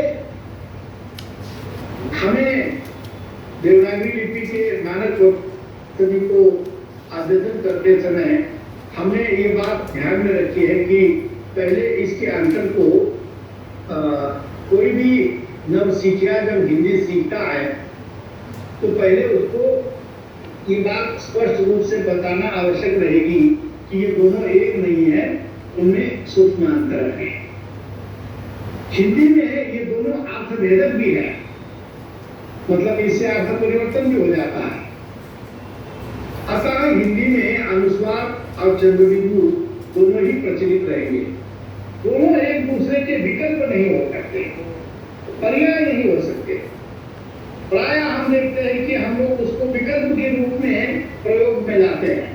हमें देवनागरी लिपि के मानक पद्धति को अध्ययन करते समय हमने ये बात ध्यान में रखी है कि पहले इसके अंतर को कोई भी नवसिखिया जब हिंदी सीखता है तो पहले उसको ये बात स्पष्ट रूप से बताना आवश्यक रहेगी कि ये दोनों एक नहीं है, उनमें सूक्ष्म अंतर है। हिंदी में ये दोनों अर्थभेदक भी है, मतलब इससे अर्थ परिवर्तन भी हो जाता है। अतः हिंदी में अनुस्वार और चंद्रबिंदु दोनों ही प्रचलित रहेंगे। दोनों एक दूसरे के विकल्प नहीं हो सकते, पर्याय नहीं हो सकते। प्राय हम देखते हैं कि हम लोग उसको विकल्प के रूप में प्रयोग में लाते हैं,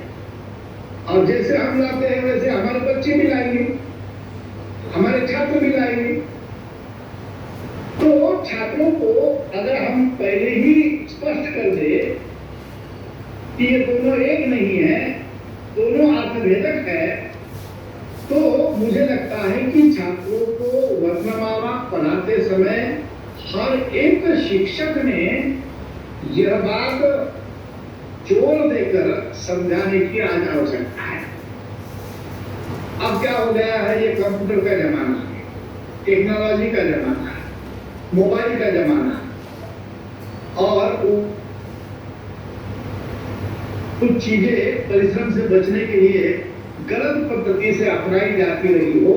और जैसे हम लाते हैं वैसे हमारे बच्चे भी लाएंगे, हमारे छात्र भी लाएंगे। तो छात्रों को अगर हम पहले ही स्पष्ट कर दे कि ये दोनों एक नहीं है, दोनों अर्थभेदक है, तो मुझे लगता है कि छात्रों को वर्णमाला पढ़ाते समय हर एक शिक्षक ने यह बात जोर देकर समझाने की आज आवश्यकता है। अब क्या हो गया है, ये कंप्यूटर का जमाना है, टेक्नोलॉजी का जमाना है, मोबाइल का जमाना है, और कुछ चीजें परिश्रम से बचने के लिए गलत पद्धति से अपनाई जाती रही हो,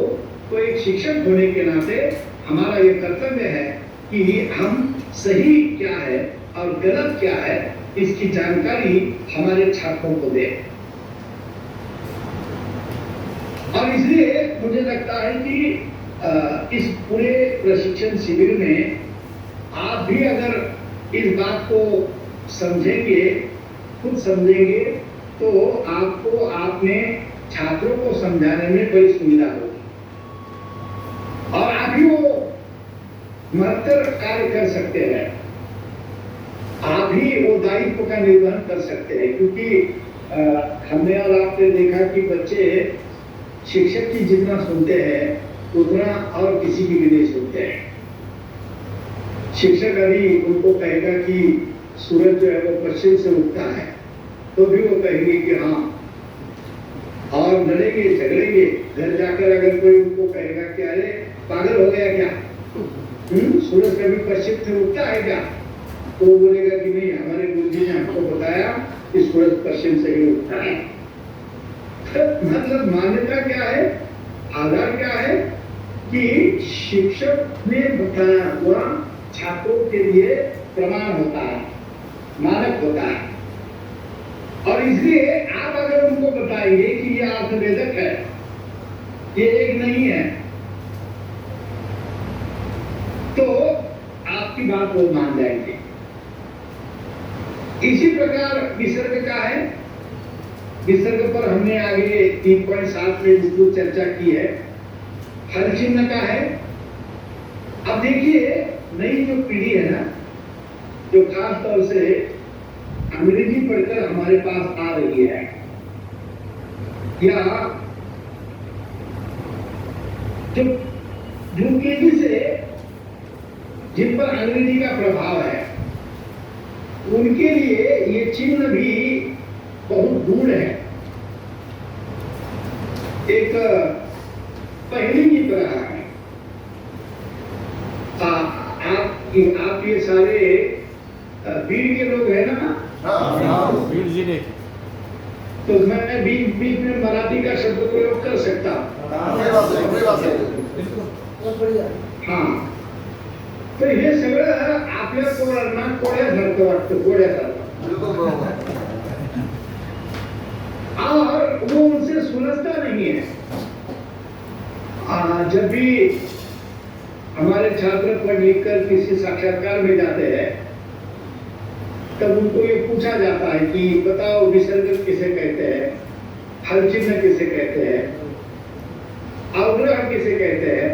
तो एक शिक्षक होने के नाते हमारा ये कर्तव्य है कि हम सही क्या है और गलत क्या है इसकी जानकारी हमारे छात्रों को दें। और इसलिए मुझे लगता है कि इस पूरे प्रशिक्षण शिविर में आप भी अगर इस बात को समझेंगे, खुद समझेंगे, तो आपको अपने छात्रों को समझाने में बड़ी सुविधा होगी, और आप ही वो महत्तर कार्य कर सकते हैं, आप ही वो दायित्व का निर्वहन कर सकते हैं। क्योंकि हमने और आपने देखा कि बच्चे शिक्षक की जितना सुनते हैं उतना और किसी की भी नहीं सुनते हैं। शिक्षक अभी उनको कहेगा कि सूरज जो है वो पश्चिम से उगता है, तो भी वो कहेंगे कि हाँ, और लड़ेंगे झगड़ेंगे। घर जाकर अगर कोई उनको कहेगा कि अरे पागल हो गया क्या, सूरज कभी पश्चिम से उगता है क्या, तो वो बोलेगा कि नहीं, हमारे गुरुजी ने हमको बताया कि सूरज पश्चिम से ही उगता है। मतलब मान्यता क्या है, आधार क्या है कि शिक्षक ने बताया हुआ छात्रों के लिए प्रमाण होता है, मानक होता है। और इसलिए आप अगर उनको बताएंगे कि ये अर्थभेदक है, ये एक नहीं है, तो आपकी बात वो मान जाएंगे। इसी प्रकार विसर्ग का है। विसर्ग पर हमने आगे 3.7 में विस्तृत चर्चा की है। हल चिन्ह का है। अब देखिए, नई जो पीढ़ी है ना, जो खास तौर से अंग्रेजी पढ़कर हमारे पास आ रही है, या जो यूकेजी से जिन पर अंग्रेजी का प्रभाव है, उनके लिए ये चिन्ह भी बहुत दूर है, एक पहली की तरह है। आप ये सारे बीड़ के लोग हैं ना? वीर जी ने तो मैं बीच बीच में मराठी का शब्द प्रयोग कर सकता हूँ। हाँ, तर हे सगळं आपल्या पोरांना कोड्यासारखं वाटतं, कोड्यासारखं, और वो उनसे सुलझता नहीं है। जब भी हमारे छात्र पढ़ लिख कर किसी साक्षात्कार में जाते हैं तब उनको ये पूछा जाता है कि बताओ विसर्जन किसे कहते हैं, हल चिन्ह किसे कहते हैं, अवग्रह किसे कहते हैं,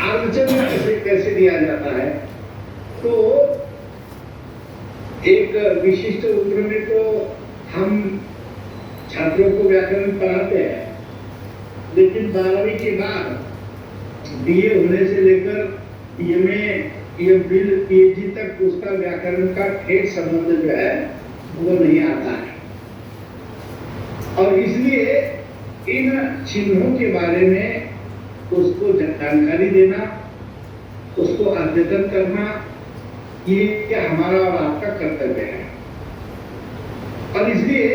अर्धचिन्ह कैसे दिया जाता है। तो एक विशिष्ट उम्र में तो हम छात्रों को व्याकरण पढ़ाते हैं, लेकिन 12वीं के बाद बीए होने से लेकर एमफिल पीएचडी तक उसका व्याकरण का ठेठ संबंध जो है वो नहीं आता है। और इसलिए इन चिन्हों के बारे में उसको जानकारी देना, उसको अद्यतन करना, ये हमारा और आपका कर्तव्य है। और इसलिए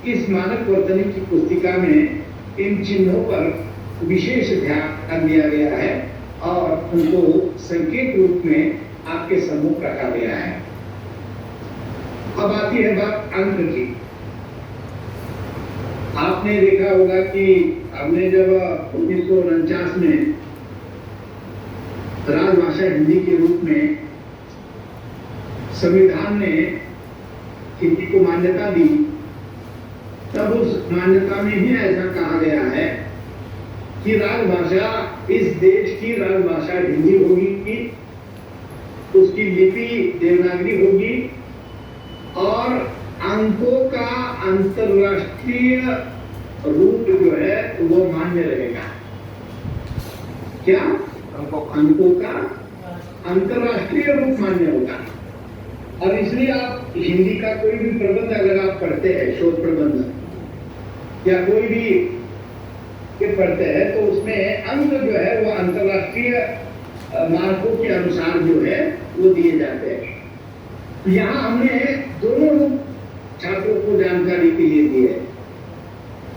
इस मानक वर्तनी की पुस्तिका में इन चिन्हों पर विशेष ध्यान दिया गया है और उनको संकेत रूप में आपके सम्मुख रखा गया है। अब आती है बात अंक की। आपने देखा होगा कि हमने जब 1949 में राजभाषा हिंदी के रूप में संविधान ने हिंदी को मान्यता दी, तब उस मान्यता में ही ऐसा कहा गया है कि राजभाषा, इस देश की राजभाषा हिंदी होगी, उसकी लिपि देवनागरी होगी और अंकों का अंतरराष्ट्रीय रूप जो है वो मान्य रहेगा। क्या? अंकों का अंतरराष्ट्रीय रूप मान्य होगा। और इसलिए आप हिंदी का कोई भी प्रबंध अगर आप पढ़ते हैं, शोध प्रबंध या कोई भी के पढ़ते हैं, तो उसमें अंक जो है वो अंतरराष्ट्रीय मानकों के अनुसार जो है वो दिए जाते हैं। यहाँ हमने दोनों छात्रों को जानकारी के लिए दी है,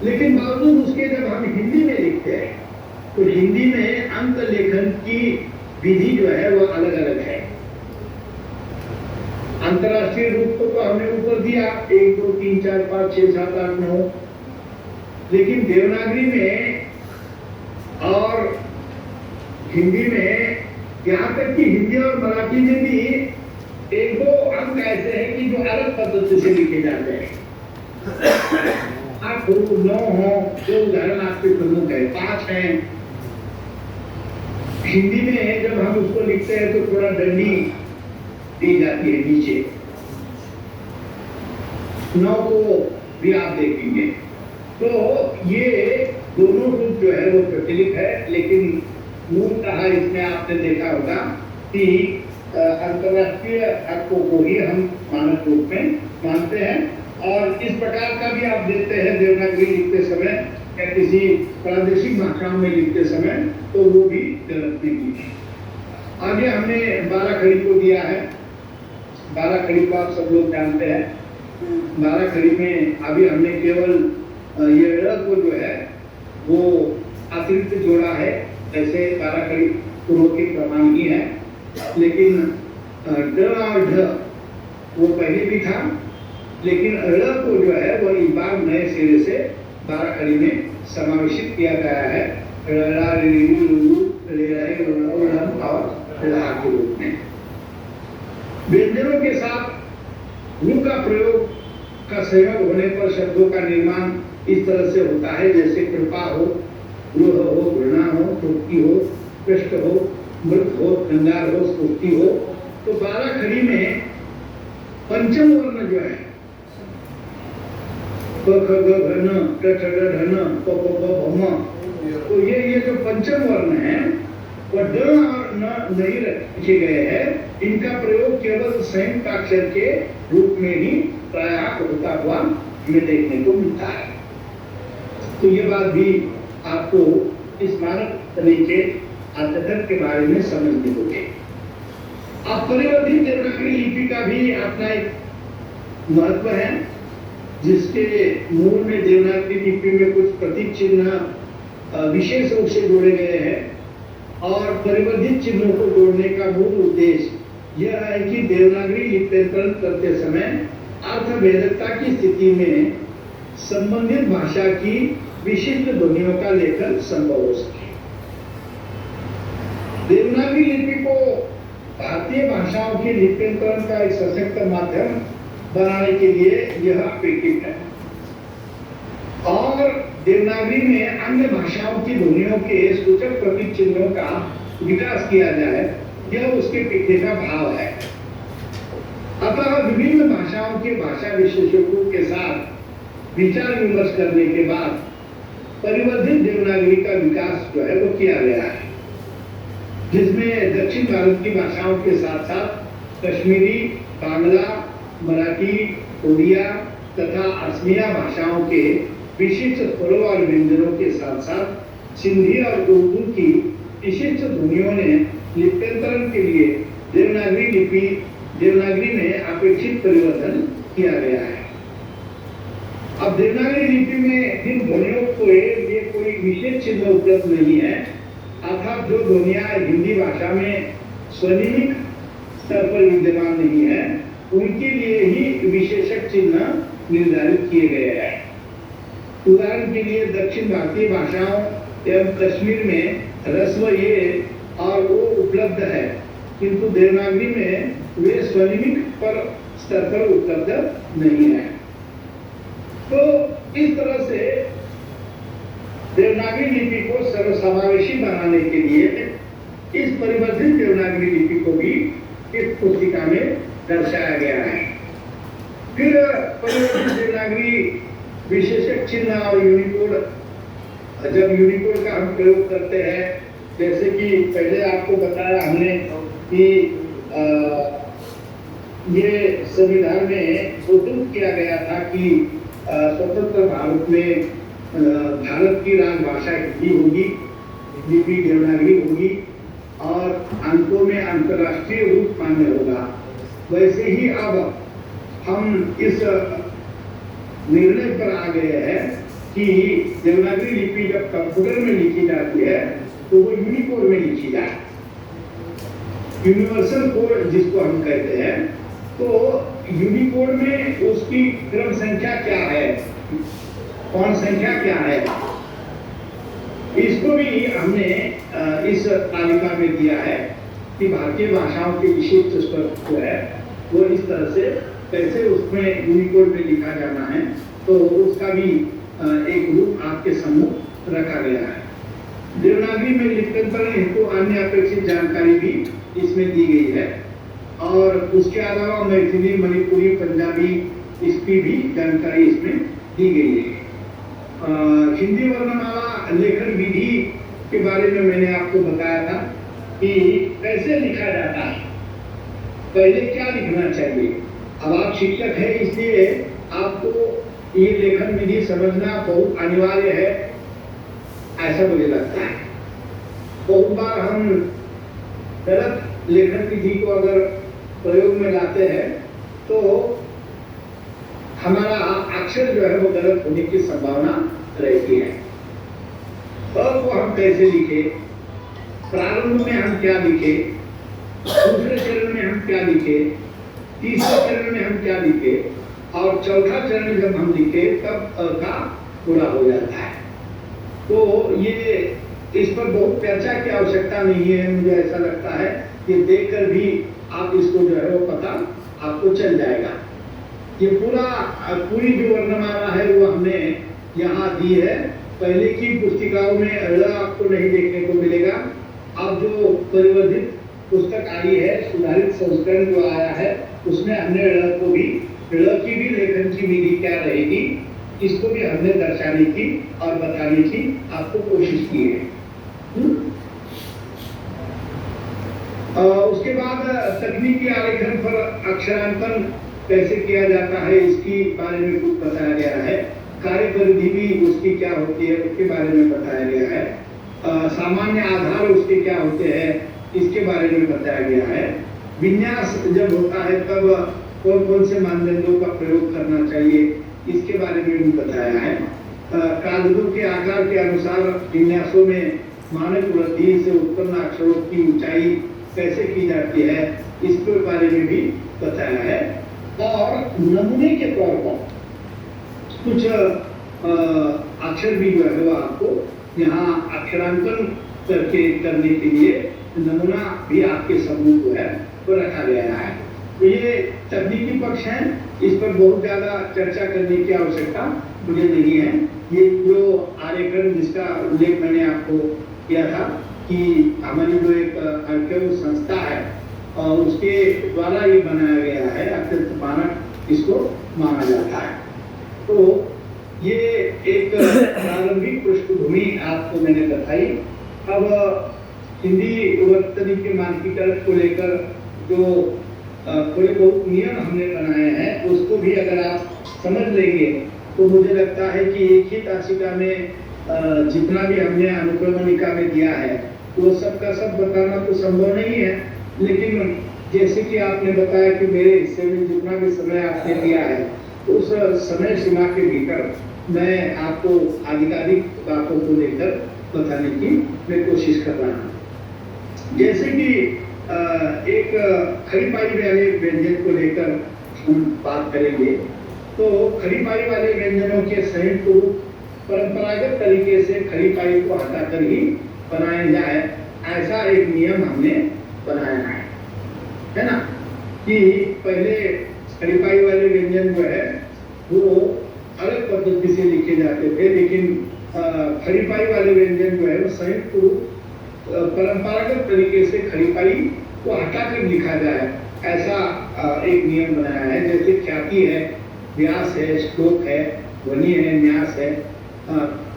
लेकिन बावजूद उसके जब हम हिंदी में लिखते हैं तो हिंदी में अंक लेखन की विधि जो है वो अलग अलग है। अंतरराष्ट्रीय रूप को तो हमने ऊपर दिया 1 2 3 4 5 6 7 8 9, लेकिन देवनागरी में और हिंदी में, यहाँ तक कि हिंदी और मराठी में भी 1 2 अंक ऐसे हैं कि जो अलग पद्धति से लिखे जाते हैं। 8 हो 9 हो, जो उदाहरण आपके प्रमुख है, 5 हैं। हिंदी में जब हम उसको लिखते हैं तो थोड़ा डंडी दी जाती है नीचे, 9 को भी आप देखेंगे। तो ये दोनों रूप जो है वो प्रचलित है, लेकिन मूलतः इसमें आपने देखा होगा कि अंतरराष्ट्रीय अंकों को ही हम मानक रूप में मानते हैं। और इस प्रकार का भी आप देखते हैं देवनागरी लिखते समय या किसी प्रादेशिक भाषाओं में लिखते समय, तो वो भी गलत नहीं है। आगे हमने 12 खड़ी को दिया है। 12 खड़ी को आप सब लोग जानते हैं। 12 खड़ी में अभी हमने केवल ये ड़ को जो है वो अतिरिक्त जोड़ा है, जैसे 12 खड़ी पुरों के प्रमाण ही है, लेकिन ड और ढ वो पहले भी था, लेकिन ड़ को जो है वो इस बार नए सिरे से 12 खड़ी में समावेशित किया गया है, और ला के रूप में। व्यंजनों के साथ रू का प्रयोग का संयोग होने पर शब्दों का निर्माण इस तरह से होता है, जैसे कृपा हो, गृह हो, घृणा हो, तृप्ति हो, पृष्ठ हो, मृत हो, कंगार हो, स्तुति हो। तो 12 खड़ी में पंचम वर्ण जो है प ख ग घ न ट ठ ड ढ न प प ब भ म, तो ये जो पंचम वर्ण है वो ड और नहीं रखे गए हैं। इनका प्रयोग केवल संयुक्त अक्षर के रूप में ही प्रायः होता हुआ हमें देखने को मिलता है। तो ये बात भी आपको इस मानक तरीके अध्ययन के बारे में समझनी होगी। अब परिवर्तित देवनागरी लिपि का भी अपना एक महत्व है, जिसके मूल में देवनागरी लिपि में कुछ प्रतीक चिन्ह विशेष रूप से जोड़े गए हैं और परिवर्तित चिन्हों को जोड़ने का मूल उद्देश्य यह है कि देवनागरी लिप्यंतरण करते समय अर्थभेदकता की स्थिति में संबंधित भाषा की विशिष्ट ध्वनियों का लेखन संभव हो सके। देवनागरी लिपि को भारतीय भाषाओं के लिप्यंतरण का एक सशक्त माध्यम बनाने के लिए यह अपेक्षित है और देवनागरी में अन्य भाषाओं की ध्वनियों के सूचक प्रतीक चिन्हों का विकास किया जाए, यह उसके पीछे का भाव है। अतः विभिन्न भाषाओं के भाषा विशेषज्ञों के साथ विचार विमर्श करने के बाद परिवर्धित देवनागरी का विकास जो है वो किया गया है, जिसमें दक्षिण भारत की भाषाओं के साथ साथ कश्मीरी, बांग्ला, मराठी, उड़िया तथा असमिया भाषाओं के विशिष्ट स्वरों और व्यंजनों के साथ साथ सिंधी और उर्दू की विशिष्ट ध्वनियों ने लिप्यंतरण के लिए देवनागरी में अपेक्षित परिवर्तन किया गया है। अब देवनागरी लिपि में जिन ध्वनियों के लिए कोई विशेष चिन्ह उपलब्ध नहीं है, अर्थात जो ध्वनियां हिंदी भाषा में स्वनिमिक स्तर पर विद्यमान नहीं है, उनके लिए ही विशेषक चिन्ह निर्धारित किए गए हैं। उदाहरण के लिए दक्षिण भारतीय भाषाओं एवं कश्मीर में ह्रस्व ये और वो उपलब्ध है, किंतु देवनागरी में वे स्वनिमिक पर स्तर पर उपलब्ध नहीं है। तो इस तरह से देवनागरी लिपि को सर्वसमावेशी बनाने के लिए इस परिवर्तित देवनागरी लिपि को भी इस पुस्तिका में दर्शाया गया है। फिर परिवर्तित देवनागरी विशेषक चिन्ह और यूनिकोड, जब यूनिकोड का हम प्रयोग करते हैं, जैसे कि पहले आपको बताया हमने कि ये संविधान में घोषित किया गया था कि स्वतंत्र भारत में भारत की राजभाषा हिंदी होगी, लिपि देवनागरी होगी और अंकों में अंतर्राष्ट्रीय रूप मान्य होगा। वैसे ही अब हम इस निर्णय पर आ गए हैं कि देवनागरी लिपि जब कंप्यूटर में लिखी जाती है तो वो यूनिकोड में लिखी जाए, यूनिवर्सल कोड जिसको हम कहते हैं। तो यूनिकोड में उसकी क्रम संख्या क्या है, कौन संख्या क्या है, इसको भी हमने इस तालिका में दिया है कि भारतीय भाषाओं के विशिष्ट स्वर जो है वो इस तरह से कैसे उसमें यूनिकोड में लिखा जाना है, तो उसका भी एक रूप आपके सम्मुख रखा गया है। देवनागरी में लिप्यंतरण हेतु अन्य अपेक्षित जानकारी भी इसमें दी गई है और उसके अलावा मैथिली, मणिपुरी, पंजाबी इसकी भी जानकारी इसमें दी गई है। हिंदी वर्णमाला लेखन विधि के बारे में मैंने आपको बताया था कि कैसे लिखा जाता है, पहले क्या लिखना चाहिए। अब आप शिक्षक हैं, इसलिए आपको ये लेखन विधि समझना बहुत अनिवार्य है, ऐसा मुझे लगता है। बहुत बार हम गलत लेखन विधि को अगर प्रयोग में लाते हैं तो हमारा अक्षर जो है वो गलत होने की संभावना रहती है। अब वो हम कैसे लिखे, प्रारंभ में हम क्या लिखे, दूसरे चरण में हम क्या लिखे, तीसरे चरण में हम क्या लिखे और चौथा चरण जब हम लिखे तब का पूरा हो जाता है। तो ये इस पर बहुत चर्चा की आवश्यकता नहीं है, मुझे ऐसा लगता है कि देखकर भी आप इसको जो है वो पता आपको चल जाएगा। ये पूरी जो वर्णमाला है वो हमने यहाँ दी है। पहले की पुस्तिकाओं में अ आपको नहीं देखने को मिलेगा। अब जो परिवर्धित पुस्तक आई है, सुधारित संस्करण जो आया है, उसमें हमने ळ को भी, ळ की भी लेखन की विधि क्या रहेगी इसको भी हमने दर्शाने की और बताने की आपको कोशिश की है। उसके बाद तकनीकी आलेखन पर अक्षरांकन कैसे किया जाता है इसकी बारे में कुछ बताया गया है। कार्य परिधि भी उसकी क्या होती है उसके बारे में बताया गया है। सामान्य आधार उसके क्या होते हैं इसके बारे में बताया गया है। विन्यास जब होता है तब कौन कौन से मानदंडों का प्रयोग करना चाहिए इसके बारे में भी बताया है। कागजों के आकार के अनुसार विन्यासों में मानक वृद्धि से उत्पन्न अक्षरों की ऊंचाई कैसे की जाती है इसके बारे में भी बताया है। और नमूने के तौर पर कुछ अक्षर भी जो है वो आपको यहाँ अक्षरांकन करने के लिए नमूना भी आपके समूह जो है वो रखा गया है। तो ये तकनीकी पक्ष है, इस पर बहुत ज्यादा चर्चा करने की आवश्यकता मुझे नहीं है। ये जो आरेखन जिसका उल्लेख मैंने आपको किया था कि हमारी जो एक आर्काइव संस्था है और उसके द्वारा ये बनाया गया है, अत्यंत मानक इसको माना जाता है। तो ये एक प्रारंभिक पृष्ठभूमि आपको मैंने बताई। अब हिंदी वर्तनी के मानकीकरण को लेकर जो थोड़े बहुत नियम हमने बनाए हैं उसको भी अगर आप समझ लेंगे तो मुझे लगता है कि एक ही तासिका में जितना भी हमने अनुक्रमणिका में दिया है वो सबका सब बताना तो संभव नहीं है, लेकिन जैसे कि आपने बताया कि मेरे हिस्से में जितना भी समय आपने दिया है उस समय सीमा के भीतर मैं आपको आधिकारिक बातों को लेकर बताने की मैं कोशिश कर रहा हूँ। जैसे कि एक खड़ी पाई वाले व्यंजन को लेकर हम बात करेंगे तो खड़ी पाई वाले व्यंजनों के संयुक्त रूप परंपरागत तरीके से खड़ी पाई को हटाकर ही बनाया जाए, ऐसा एक नियम हमने बनाया है ना। कि पहले खड़ी पाई वाले व्यंजन जो है वो अलग पद्धति से लिखे जाते थे, लेकिन खड़ी पाई वाले व्यंजन जो है वो संयुक्त रूप परंपरागत तरीके से खड़ी पाई को हटाकर लिखा जाए, ऐसा एक नियम बनाया है। जैसे ख्याति है, व्यास है, श्लोक है, ध्वनि है, न्यास है,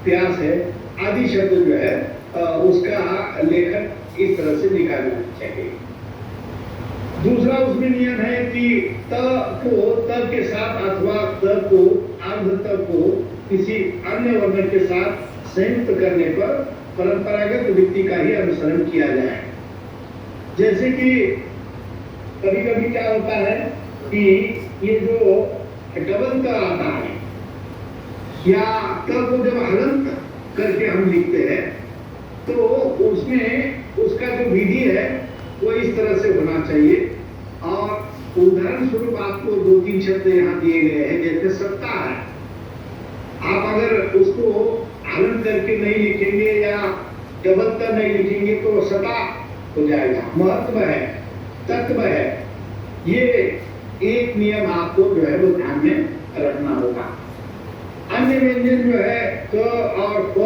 प्यास है आदि शब्द जो है उसका लेखन इस तरह से लिखा जाना चाहिए। दूसरा उसमें नियम है कि त को त के साथ अथवा त को अर्ध त को किसी अन्य वर्ण के साथ संयुक्त करने पर परंपरागत वृत्ति का ही अनुसरण किया जाए। जैसे कि कभी कभी क्या होता है कि ये जो डबल त आता है या त को जब हलंत करके हम लिखते हैं तो उसमें उसका जो विधि है वो इस तरह से होना चाहिए। और उदाहरण स्वरूप आपको 2-3 शब्द यहाँ दिए गए हैं। जैसे सत्ता है, आप अगर उसको हलन करके नहीं लिखेंगे या डबलता नहीं लिखेंगे तो सता हो जाएगा। महत्व है, तत्व है, ये एक नियम आपको जो है वो ध्यान में रखना होगा। अन्य व्यंजन जो है क और क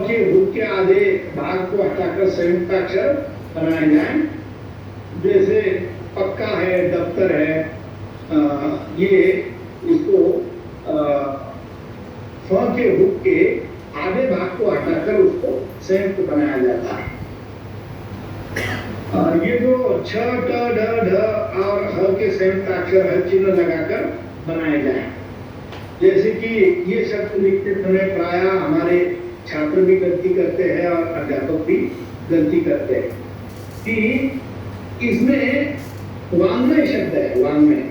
के हुक के आधे भाग को हटाकर संयुक्त अक्षर बनाए जाए। जैसे पक्का है, दफ्तर है, ये इसको के हुक के आधे भाग को हटाकर उसको संयुक्त बनाया जाता है। ये जो छ, ट, ढ, ढ और ह के संयुक्त अक्षर है चिन्ह लगाकर बनाए जाए। जैसे कि ये शब्द लिखते समय प्रायः हमारे छात्र भी गलती करते हैं और अध्यापक भी गलती करते हैं कि इसमें वाङ्मय शब्द है। वाङ्मय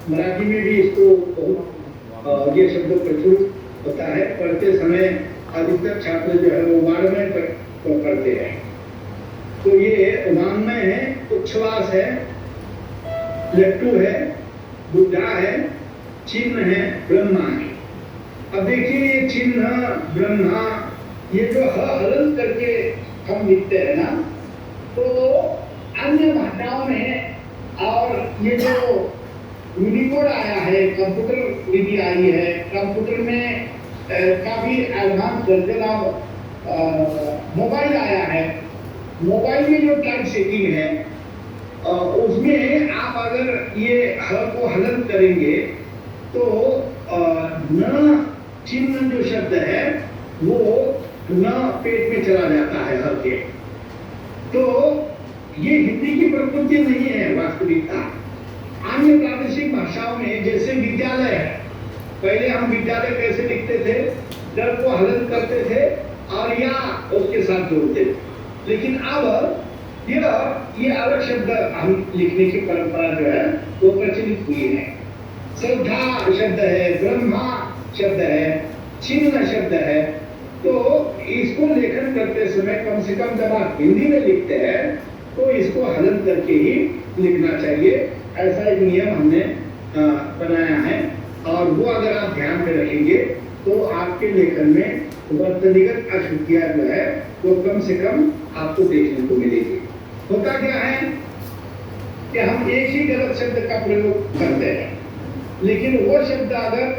मराठी में भी इसको बहुत ये शब्द प्रचुर होता है। पढ़ते समय अधिकतर छात्र जो है वो वाङ्मय पढ़ते हैं। तो ये वाङ्मय है, उच्छ्वास है, लट्टू है, बुद्धा है, चिन्ह है, ब्रह्मा है। अब देखिए ये चिन्ह ब्रह्मा ये जो हलन करके हम लिखते हैं ना, तो अन्य भाषाओं में और ये जो यूनिकोड आया है, कंप्यूटर विधि आई है, कंप्यूटर में काफी एडवांस वर्जन ऑफ मोबाइल आया है। मोबाइल में जो टाइप सेटिंग है उसमें आप अगर ये ह को हलन करेंगे तो न चिन्ह जो शब्द है वो न पेट में चला जाता है ह के। तो ये हिंदी की प्रकृति नहीं है वास्तविकता। अन्य प्रादेशिक भाषाओं में जैसे विद्यालय है, पहले हम विद्यालय कैसे लिखते थे, दर को हलन करते थे और या उसके साथ जोड़ते थे, लेकिन अब ये अलग शब्द हम लिखने की परंपरा जो है वो प्रचलित हुई है। श्रद्धा शब्द है, ब्रह्मा शब्द है, चिन्ह शब्द है, तो इसको लेखन करते समय कम से कम जब आप हिंदी में लिखते हैं तो इसको हलन करके ही लिखना चाहिए। ऐसा एक नियम हमने बनाया है और वो अगर आप ध्यान में रखेंगे तो आपके लेखन में वर्तनीगत अशुद्धियां जो है वो कम से कम आपको देखने को मिलेगी। होता क्या है कि हम एक ही गलत शब्द का प्रयोग करते हैं, लेकिन वो शब्द अगर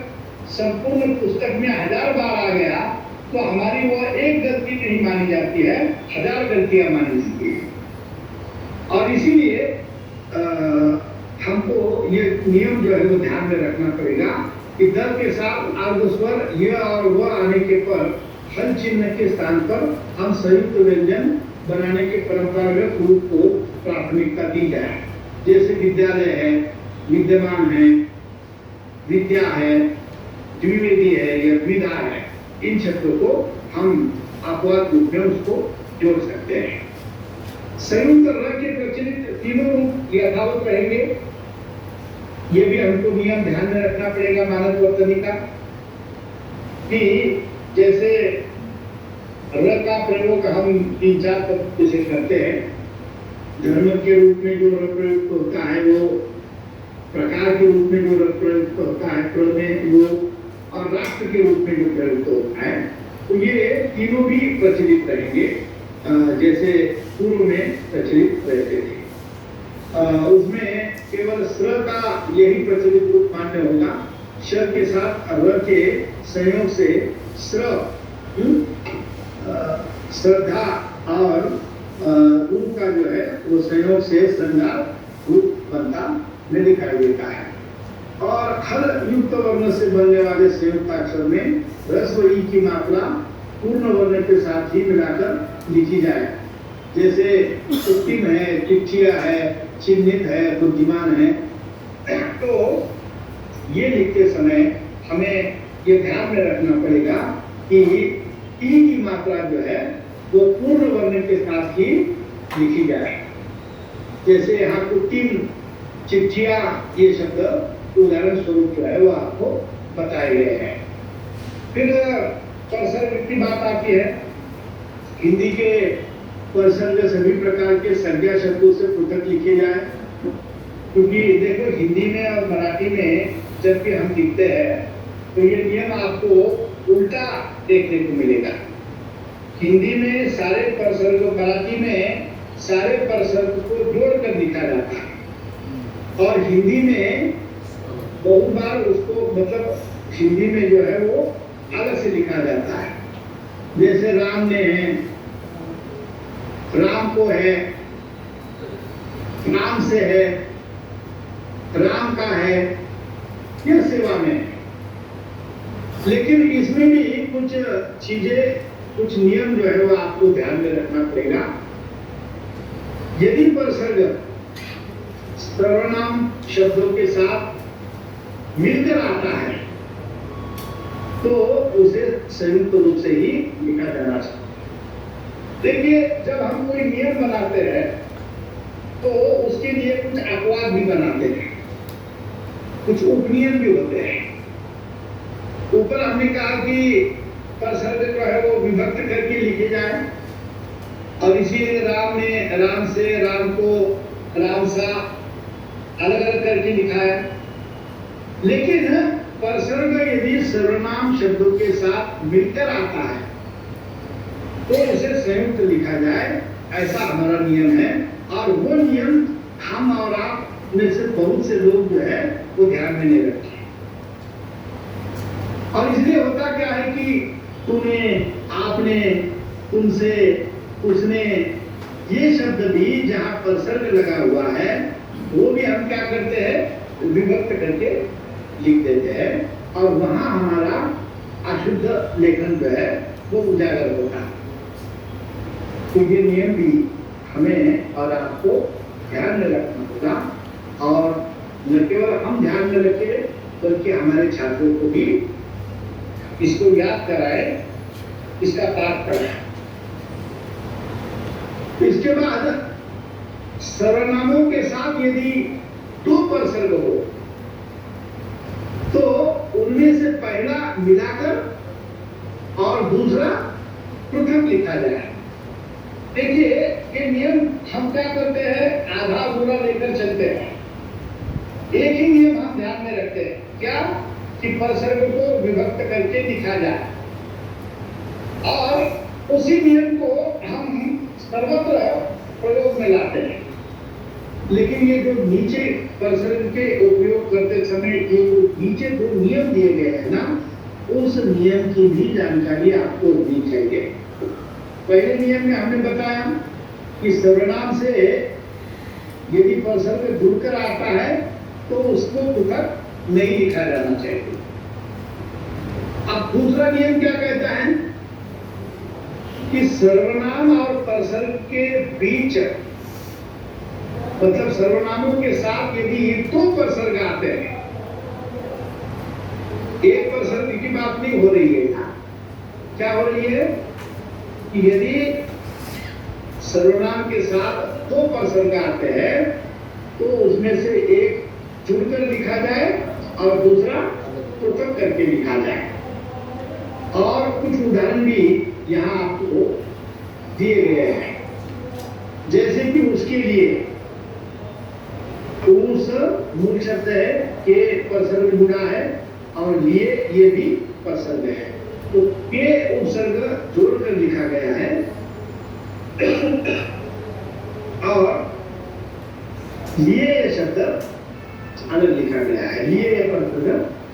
संपूर्ण पुस्तक में 1000 बार आ गया तो हमारी वो एक गलती नहीं मानी जाती है, 1000 गलतियां मानी जाती है। और इसीलिए हमको ये नियम जो है वो ध्यान में रखना पड़ेगा कि दर के साथ अर्धस्वर य और व आने के पर हल चिन्ह के स्थान पर हम संयुक्त व्यंजन बनाने के परंपरागत रूप को प्राथमिकता दी जाए। जैसे विद्यालय है, विद्यमान है, विद्या है, द्विवेदी है या द्विधा है, इन शब्दों को हम अपवाद रूप में उसको जोड़ सकते हैं। संयुक्त र के प्रचलित तीनों रूप यथावत रहेंगे, ये भी हमको नियम ध्यान में रखना पड़ेगा मानक वर्तनी का, कि जैसे र का प्रयोग हम 3-4 पद से करते हैं। धर्म के रूप में जो र प्रयुक्त होता है वो, प्रकार के रूप में जो र प्रयुक्त होता है प्रमेय वो, और राष्ट्र के रूप में जो प्रयुक्त होता है, तो ये तीनों भी प्रचलित रहेंगे जैसे पूर्व में प्रचलित रहते थे। उसमें केवल स्र का यही प्रचलित रूप मान्य होगा। श के साथ र के संयोग से स्र, श्रद्धा और रूप का जो है वो संयोग से श्रृंगार रूप बनता में दिखाई देता है। और हर युक्त वर्ण से बनने वाले संयुक्त अक्षर में ह्रस्व ई की मात्रा पूर्ण वर्ण के साथ ही मिलाकर लिखी जाए। जैसे उत्तीर्ण है, चिट्ठिया है, चिन्हित है, बुद्धिमान है, तो ये लिखते समय हमें ये ध्यान में रखना पड़ेगा कि ई की मात्रा जो है वो पूर्ण वर्ण के साथ ही लिखी जाए। जैसे यहाँ उत्तीर्ण, चिट्ठिया, ये शब्द उदाहरण स्वरूप जो है वो आपको बताए गए हैं। फिर परसर्ग की बात आती है। हिंदी के परसर्ग सभी प्रकार के संज्ञा शब्दों से पृथक लिखे जाए, क्योंकि देखो हिंदी में और मराठी में जब भी हम लिखते हैं तो ये नियम आपको उल्टा देखने को मिलेगा। हिंदी में सारे परसर्ग, मराठी में सारे परसर्ग को जोड़कर लिखा जाता है, और हिंदी में बहुत बार उसको मतलब हिंदी में जो है वो अलग से लिखा जाता है। जैसे राम ने है, राम को है, राम से है, राम का है, यह सेवा में है। लेकिन इसमें भी कुछ चीजें, कुछ नियम जो है वो आपको ध्यान में रखना पड़ेगा। यदि परसर्ग सर्वनाम शब्दों के साथ मिलकर आता है तो उसे संयुक्त रूप से ही लिखा जाना चाहिए। देखिए, जब हम कोई नियम बनाते हैं तो उसके लिए कुछ अपवाद भी बनाते हैं, कुछ उपनियम भी होते हैं। ऊपर हमने कहा कि परसर्ग जो है वो विभक्त करके लिखे जाए, और इसीलिए राम ने राम से, राम को, राम सा अलग अलग करके लिखा है। लेकिन परसर्ग यदि सर्वनाम शब्दों के साथ मिलकर आता है तो उसे संयुक्त लिखा जाए, ऐसा हमारा नियम है। और वो नियम हम और आप में से बहुत से लोग जो है वो ध्यान में नहीं रखते। और इसलिए होता क्या है कि तूने, आपने, तुमसे, उसने, ये शब्द भी जहां परसर्ग लगा हुआ है वो भी हम क्या करते हैं, विभक्त करके लिख देते हैं, और वहां हमारा अशुद्ध लेखन जो है वो उजागर होता है। तो ये नियम भी हमें और आपको ध्यान में रखना होगा, और न केवल हम ध्यान में रखें बल्कि हमारे छात्रों को भी इसको याद कराए, इसका पाठ कराए। इसके बाद सर्वनामों के साथ यदि दो उपसर्ग हो तो उनमें से पहला मिलाकर और दूसरा पृथक लिखा जाए। देखिए ये नियम हम क्या करते हैं, आधा पूरा लेकर चलते हैं। एक ही नियम हम ध्यान में रखते हैं, क्या कि उपसर्ग को विभक्त करके लिखा जाए, और उसी नियम को हम सर्वत्र प्रयोग में लाते हैं। लेकिन ये जो नीचे उपसर्ग के उपयोग करते समय जो नीचे दो नियम दिए गए हैं ना, उस नियम की भी जानकारी आपको होनी चाहिए। पहले नियम में हमने बताया कि सर्वनाम से यदि उपसर्ग जुड़कर आता है तो उसको पृथक नहीं लिखा जाना चाहिए। अब दूसरा नियम क्या कहता है कि सर्वनाम और उपसर्ग के बीच, मतलब सर्वनामों के साथ यदि दो उपसर्ग आते हैं, एक उपसर्ग की बात नहीं हो रही है, क्या हो रही है कि यदि सर्वनाम के साथ दो उपसर्ग आते हैं तो उसमें से एक जुड़कर लिखा जाए और दूसरा पृथक करके लिखा जाए। और कुछ उदाहरण भी यहाँ आपको दिए गए हैं, जैसे कि उसके लिए उस मूल शब्द है के उपसर्ग जुड़ा है और लिए ये भी उपसर्ग है, तो के उपसर्ग जोड़कर लिखा गया है और लिए ये शब्द अलग लिखा गया है, लिए ये उपसर्ग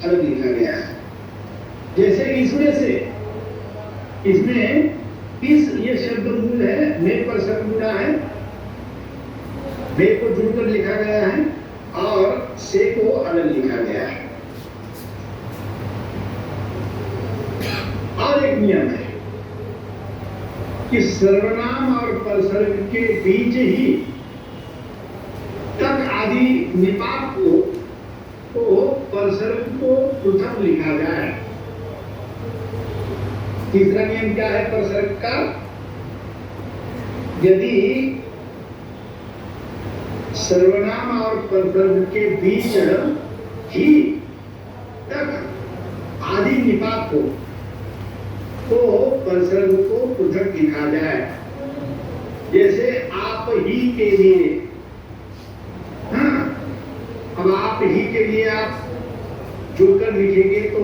अलग लिखा गया है। जैसे इसमें से इसमें इस ये शब्द मूल है, में उपसर्ग जुड़ा है, में को जुड़कर लिखा गया है और से को अलग लिखा गया है। और एक नियम है कि सर्वनाम और उपसर्ग के बीच ही तक आदि निपात को उपसर्ग को पृथक लिखा जाए। तीसरा नियम क्या है उपसर्ग का, यदि सर्वनाम और उपसर्ग के बीच ही तक आदि निपात हो तो उपसर्ग को पृथक लिखा जाए। जैसे आप ही के लिए, हाँ, अब आप ही के लिए आप जोड़कर लिखेंगे तो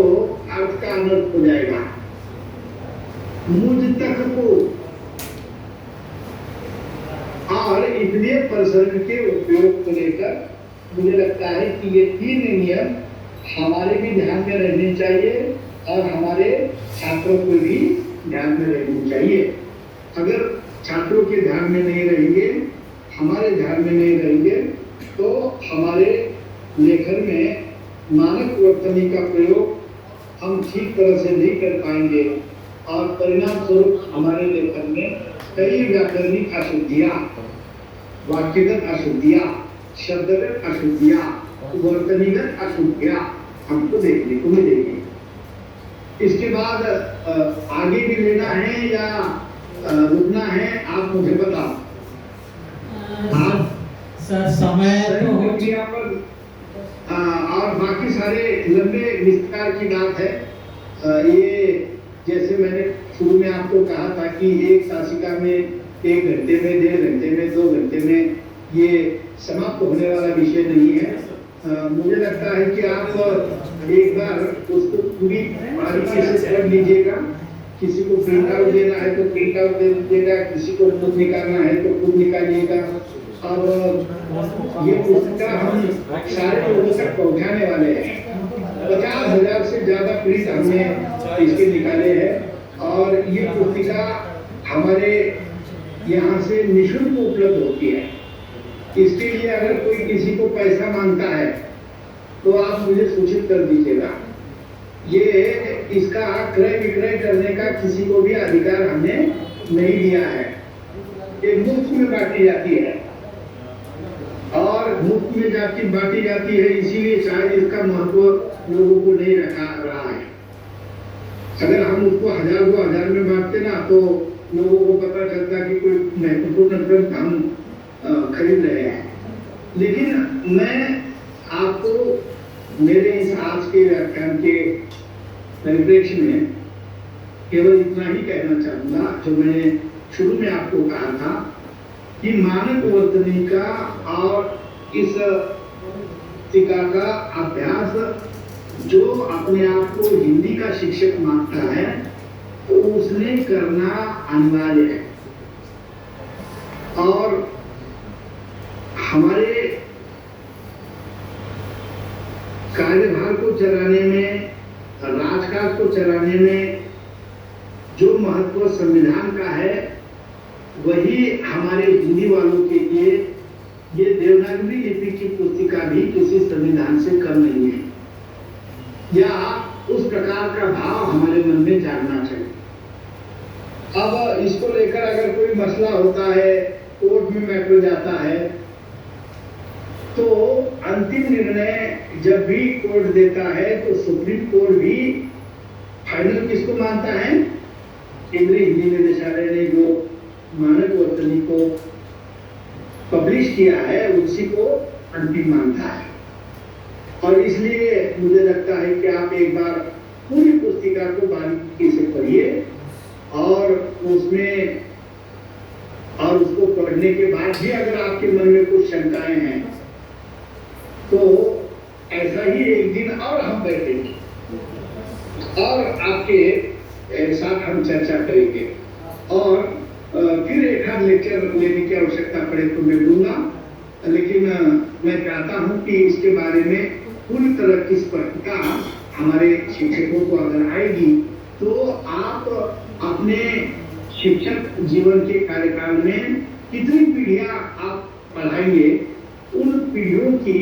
अर्थ का अनर्थ हो जाएगा। मुझ तक को, और इसलिए उपसर्ग के उपयोग को लेकर मुझे लगता है कि ये तीन नियम हमारे भी ध्यान में रहने चाहिए और हमारे छात्रों को भी ध्यान में रहनी चाहिए। अगर छात्रों के ध्यान में नहीं रहेंगे, हमारे ध्यान में नहीं रहेंगे, तो हमारे लेखन में मानक वर्तनी का प्रयोग हम ठीक तरह से नहीं कर पाएंगे और परिणाम स्वरूप हमारे लेखन में कई व्याकरणिक अशुद्धियां, वाक्यगत अशुद्धियां, शब्दगत अशुद्धियां, वर्तनीगत अशुद्धियां हमको देखने को मिलेगी। इसके बाद आगे भी लेना है या रुकना है, आप मुझे बताओ। सर समय तो हो गया पर और बाकी सारे लंबे विस्तार की बात है। ये जैसे मैंने शुरू में आपको कहा था कि एक शासिका में 1 घंटे में, 1.5 घंटे में, 2 घंटे में ये समाप्त होने वाला विषय नहीं है। मुझे लगता है कि आप एक बार उसको पूरी बारीकी से पढ़ लीजिएगा। किसी को प्रिंट आउट देना है तो प्रिंट आउट दे दीजिएगा, किसी को खुद निकालना है तो खुद निकालिएगा। और ये पुस्तक हम सारे लोगों तक पहुंचाने वाले हैं। 50,000 से ज्यादा प्रिंट हमने इसके निकाले हैं और ये पुस्तिका हमारे यहाँ से निःशुल्क उपलब्ध होती है। इसके लिए अगर कोई किसी को पैसा मांगता है तो आप मुझे सूचित कर दीजिएगा। ये इसका क्रय विक्रय करने का किसी को भी अधिकार हमने नहीं दिया है। ये मुफ्त में बांटी जाती है, और मुफ्त में जाती बांटी जाती है, इसीलिए शायद इसका महत्व लोगों को नहीं रहा है। अगर हम उसको 1000-2000 में बांटते ना तो लोगों को पता चलता कि कोई महत्वपूर्ण ग्रंथ हम खरीद रहे हैं। लेकिन मैं आपको मेरे इस आज के व्याख्यान के परिप्रेक्ष्य में केवल इतना ही कहना चाहूंगा जो मैंने शुरू में आपको कहा था कि मानक वर्तनी का और इस टीका का अभ्यास जो अपने आप को हिंदी का शिक्षक मानता है तो उसने करना अनिवार्य है। और हमारे कार्यभार को चलाने में, राजकाज को चलाने में जो महत्व संविधान का है वही हमारे हिंदी वालों के लिए ये देवनागरी लिपि की पुस्तिका भी किसी संविधान से कम नहीं है, या उस प्रकार का भाव हमारे मन में जागना चाहिए। अब इसको लेकर अगर कोई मसला होता है, कोर्ट में मैटर जाता है, तो अंतिम निर्णय जब भी कोर्ट देता है तो सुप्रीम कोर्ट भी फाइनल किसको मानता है? केंद्रीय हिंदी निदेशालय ने जो मानक वर्तनी को पब्लिश किया है उसी को अंतिम मानता है। और इसलिए मुझे लगता है कि आप एक बार पूरी पुस्तिका को बारीकी से पढ़िए और उसमें और उसको पढ़ने के बाद भी अगर आपके मन में कुछ शंकाएं हैं तो ऐसा ही एक दिन और हम बैठेंगे और आपके साथ हम चर्चा करेंगे, और फिर एक आध लेक्चर लेने की आवश्यकता पड़े तो मैं लूंगा। लेकिन मैं चाहता हूं कि इसके बारे में पूरी तरह की स्पष्टता हमारे शिक्षकों को अगर आएगी तो आप अपने शिक्षक जीवन के कार्यकाल में कितनी पीढ़ियां आप पढ़ाएंगे, उन पीढ़ियों की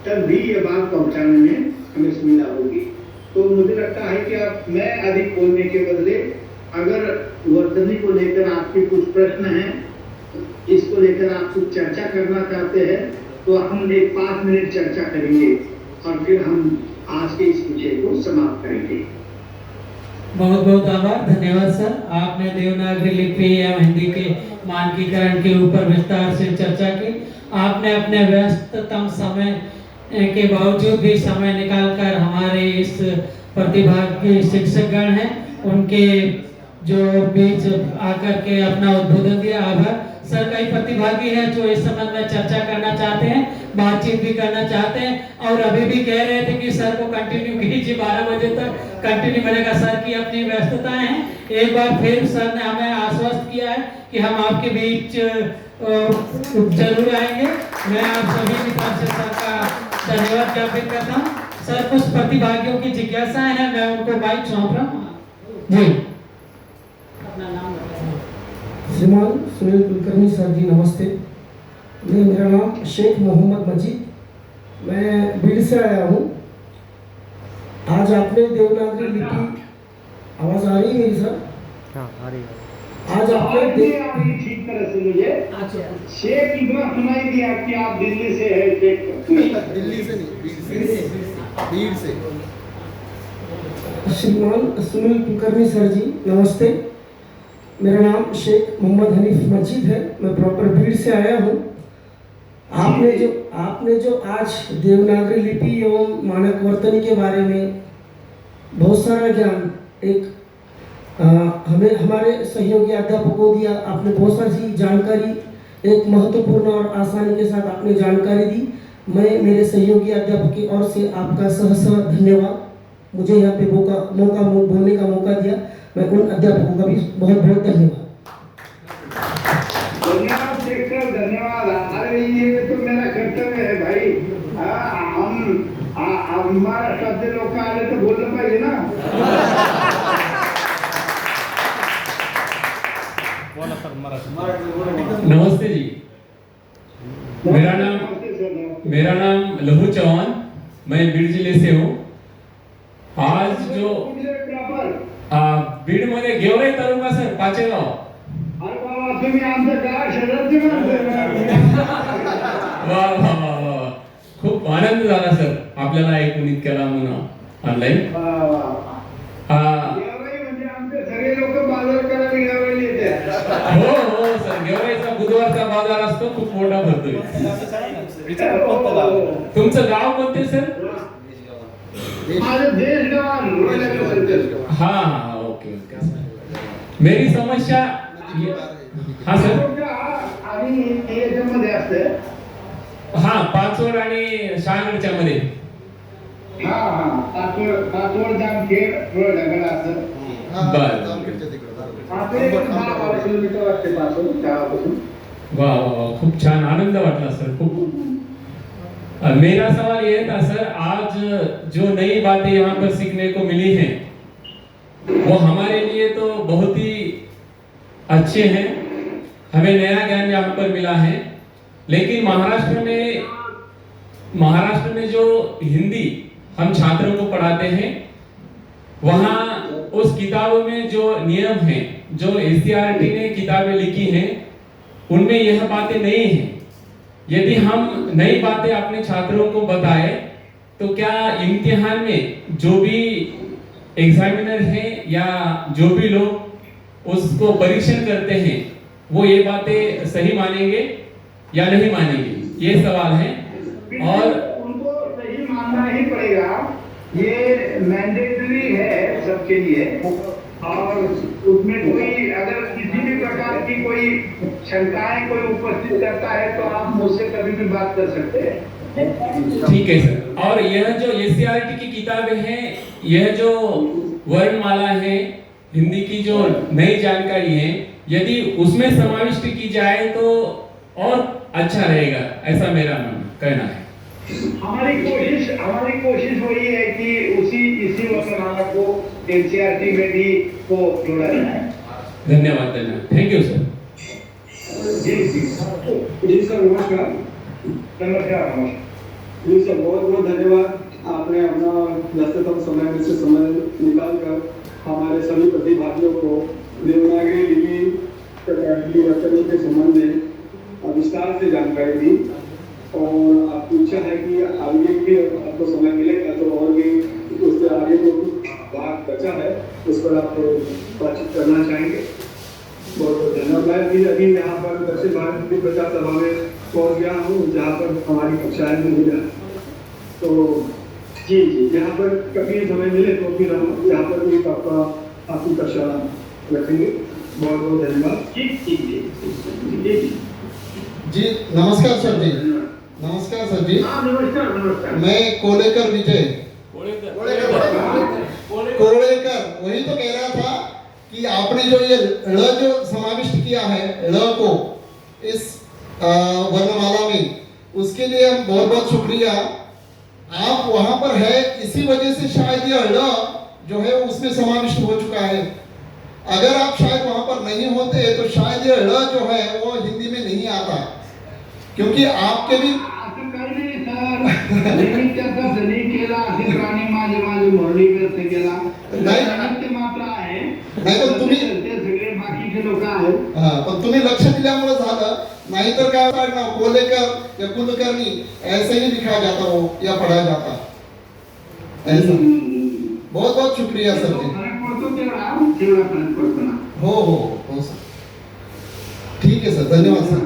तक भी ये बात पहुंचाने में हमें सुविधा होगी। तो मुझे लगता है कि अब मैं अधिक बोलने के बदले अगर वर्तनी को लेकर आपके कुछ प्रश्न हैं, इसको लेकर आप कुछ चर्चा करना चाहते हैं तो हम एक 5 मिनट चर्चा करेंगे और फिर हम आज के इस विषय को समाप्त करेंगे। बहुत बहुत आभार, धन्यवाद सर। आपने देवनागरी लिपि या हिंदी के मानकीकरण के ऊपर विस्तार से चर्चा की। आपने अपने व्यस्ततम समय के बावजूद भी समय निकालकर हमारे इस प्रतिभागी शिक्षकगण हैं उनके जो बीच आकर के अपना उद्बोधन दिया, आभार सर। कई प्रतिभागी हैं जो इस संबंध में चर्चा करना चाहते हैं, बातचीत भी करना चाहते हैं और अभी भी कह रहे थे कि सर को कंटिन्यू कीजिए, 12 बजे तक कंटिन्यू मिलेगा। सर की अपनी व्यस्तताएं हैं। एक बार फिर सर ने हमें आश्वस्त किया है कि हम आपके बीच जरूर आएंगे। मैं आप सभी की तरफ से सर का धन्यवाद ज्ञापित करता हूँ। सर कुछ प्रतिभागियों की जिज्ञासाएं हैं, मैं उनको माइक सौंप रहा हूँ जी। अपना नाम बताइए। श्रीमान सुनील कुलकर्णी सर जी नमस्ते। मेरा नाम शेख मोहम्मद मजीद, मैं बीड़ से आया हूँ। आज आपने देवनागरी लिपि, आवाज आ रही है मेरी सर? हाँ आ रही है। आज आपने ठीक तरह से मुझे शेख इतना सुनाई दिया कि आप दिल्ली से है। शेख दिल्ली से नहीं, भीड़ से। श्रीमान सुनील कुलकर्णी सर जी नमस्ते। मेरा नाम शेख मोहम्मद हनीफ मजीद है, मैं प्रॉपर भीड़ से आया हूँ। आपने जो आज देवनागरी लिपि एवं मानक वर्तनी के बारे में बहुत सारा ज्ञान एक हमें हमारे सहयोगी अध्यापकों को दिया। आपने बहुत सारी जानकारी एक महत्वपूर्ण और आसानी के साथ आपने जानकारी दी। मैं मेरे सहयोगी अध्यापक की ओर से आपका सहर्ष धन्यवाद। मुझे यहाँ पे मौका बोलने का मौका दिया, मैं उन अध्यापकों का भी बहुत बहुत धन्यवाद। धन्यवाद शेख सर, धन्यवाद। अरे ये तो मेरा कर्तव्य है भाई। हम हमारा शब्द लोग आ रहे तो बोलना पाहिजे ना। नमस्ते जी, मेरा नाम लहू चौहान, मैं बीड़ जिले से हूँ। आज जो बीड़ मध्ये गेवराई तालुका सर, पाचेगाव। तुम्ही आमचं गाव शहरातली माणसं. वा वा वा वा, खूप आनंद झाला सर आपल्याला ऐकून इतक्या लांबून ऑनलाईन. वा, वा, वा. गेवराई म्हणजे आमचे सगळे लोक बाजार करायला गेवराईला येतात. हो हो सर, गेवराईचा बुधवारचा बाजार असतो, खूप मोठा भरतोय. तुमचं गाव कोणते सर? माझं देश गाव. हाँ हाँ ओके ओके मेरी समस्या हाँ सर आणि याच्यामध्ये असते. हाँ पाचोड आणि शहागडच्या मध्ये. हा हा पाचवड जामखेड रोड ढगला असं. बर पाचवड 10-12 किलोमीटर वाटते पाचवड गावापासून. वाह वाह वाह, खूप छान आनंद वाटला सर खूप. मेरा सवाल ये था सर, आज जो नई बातें यहाँ पर सीखने को मिली हैं वो हमारे लिए तो बहुत ही अच्छे हैं, हमें नया ज्ञान यहाँ पर मिला है. लेकिन महाराष्ट्र में जो हिंदी हम छात्रों को पढ़ाते हैं वहाँ उस किताबों में जो नियम हैं, जो एससीईआरटी ने किताबें लिखी हैं उनमें यह बातें नहीं हैं. यदि हम नई बातें अपने छात्रों को बताएं तो क्या इम्तिहान में जो भी एग्जामिनर हैं या जो भी लोग उसको परीक्षण करते हैं वो ये बातें सही मानेंगे या नहीं मानेंगे, ये सवाल है. और उनको सही मानना ही पड़ेगा, ये मैंडेटरी है सबके लिए. और उसमें कोई अगर किसी भी प्रकार की कोई शंकाएं कोई उपस्थित करता है तो आप मुझसे कभी भी बात कर सकते हैं. ठीक है सर. और यह जो एससीईआरटी की किताबें हैं, यह जो वर्णमाला है हिंदी की जो नई जानकारी है, यदि उसमें समाविष्ट की जाए तो और अच्छा रहेगा, ऐसा मेरा कहना है. हमारी कोशिश वही है कि इसी वर्णमाला को एनसीईआरटी में भी को जोड़ा जाए. धन्यवाद धन्यवाद, थैंक यू सर. जी सर नमस्कार. नमस्कार. जी सर बहुत बहुत धन्यवाद, आपने अपना व्यस्ततम समय में से समय निकाल कर हमारे सभी प्रतिभागियों को देवनागरी लिपि रचना के संबंध में विस्तार से जानकारी दी. और आपकी इच्छा है कि आगे भी आपको समय मिलेगा तो और भी उससे आगे जो भाग बचा है उस पर आप बातचीत करना चाहेंगे. बहुत बहुत धन्यवाद. मैं भी अभी यहाँ पर दक्षिण भारत की प्रचार सभा में पहुँच गया हूँ जहाँ पर हमारी कक्षाएं मिली है. तो जी यहाँ पर कभी समय मिले तो फिर हम यहाँ पर भी आपकी कक्षा रखेंगे. बहुत बहुत धन्यवाद. जी नमस्कार सर जी. नमस्कार सर जी. नमस्कार. मैं कोलेकर विजय कोलेकर वही तो कह रहा था कि आपने जो ये ळ जो समाविष्ट किया है ळ को इस वर्णमाला में, उसके लिए हम बहुत बहुत शुक्रिया. आप वहां पर है इसी वजह से शायद ये ळ जो है उसमें समाविष्ट हो चुका है. अगर आप शायद वहां पर नहीं होते तो शायद ये ळ जो है वो हिंदी में नहीं आता, क्योंकि आपके भी असं काही नाही सर. नेहमी त्याचा धनी केला असे प्राणी माझे माझे मुरली व्यक्त केला. नाही मात्र आहे नाही पण तुम्ही ते सगळे बाकीचे लोक आहेत. पण तुम्ही लक्ष दिल्यामुळे झालं, नाहीतर काय होता ना कोलेकर या कुलकर्णी ऐसे ही लिखा जाता हो या पढ़ा जाता ऐसा. बहुत बहुत शुक्रिया सर जी. फरक पडतो तेवढा फरक पडतो ना. हो हो हो सर. ठीक है सर, धन्यवाद सर.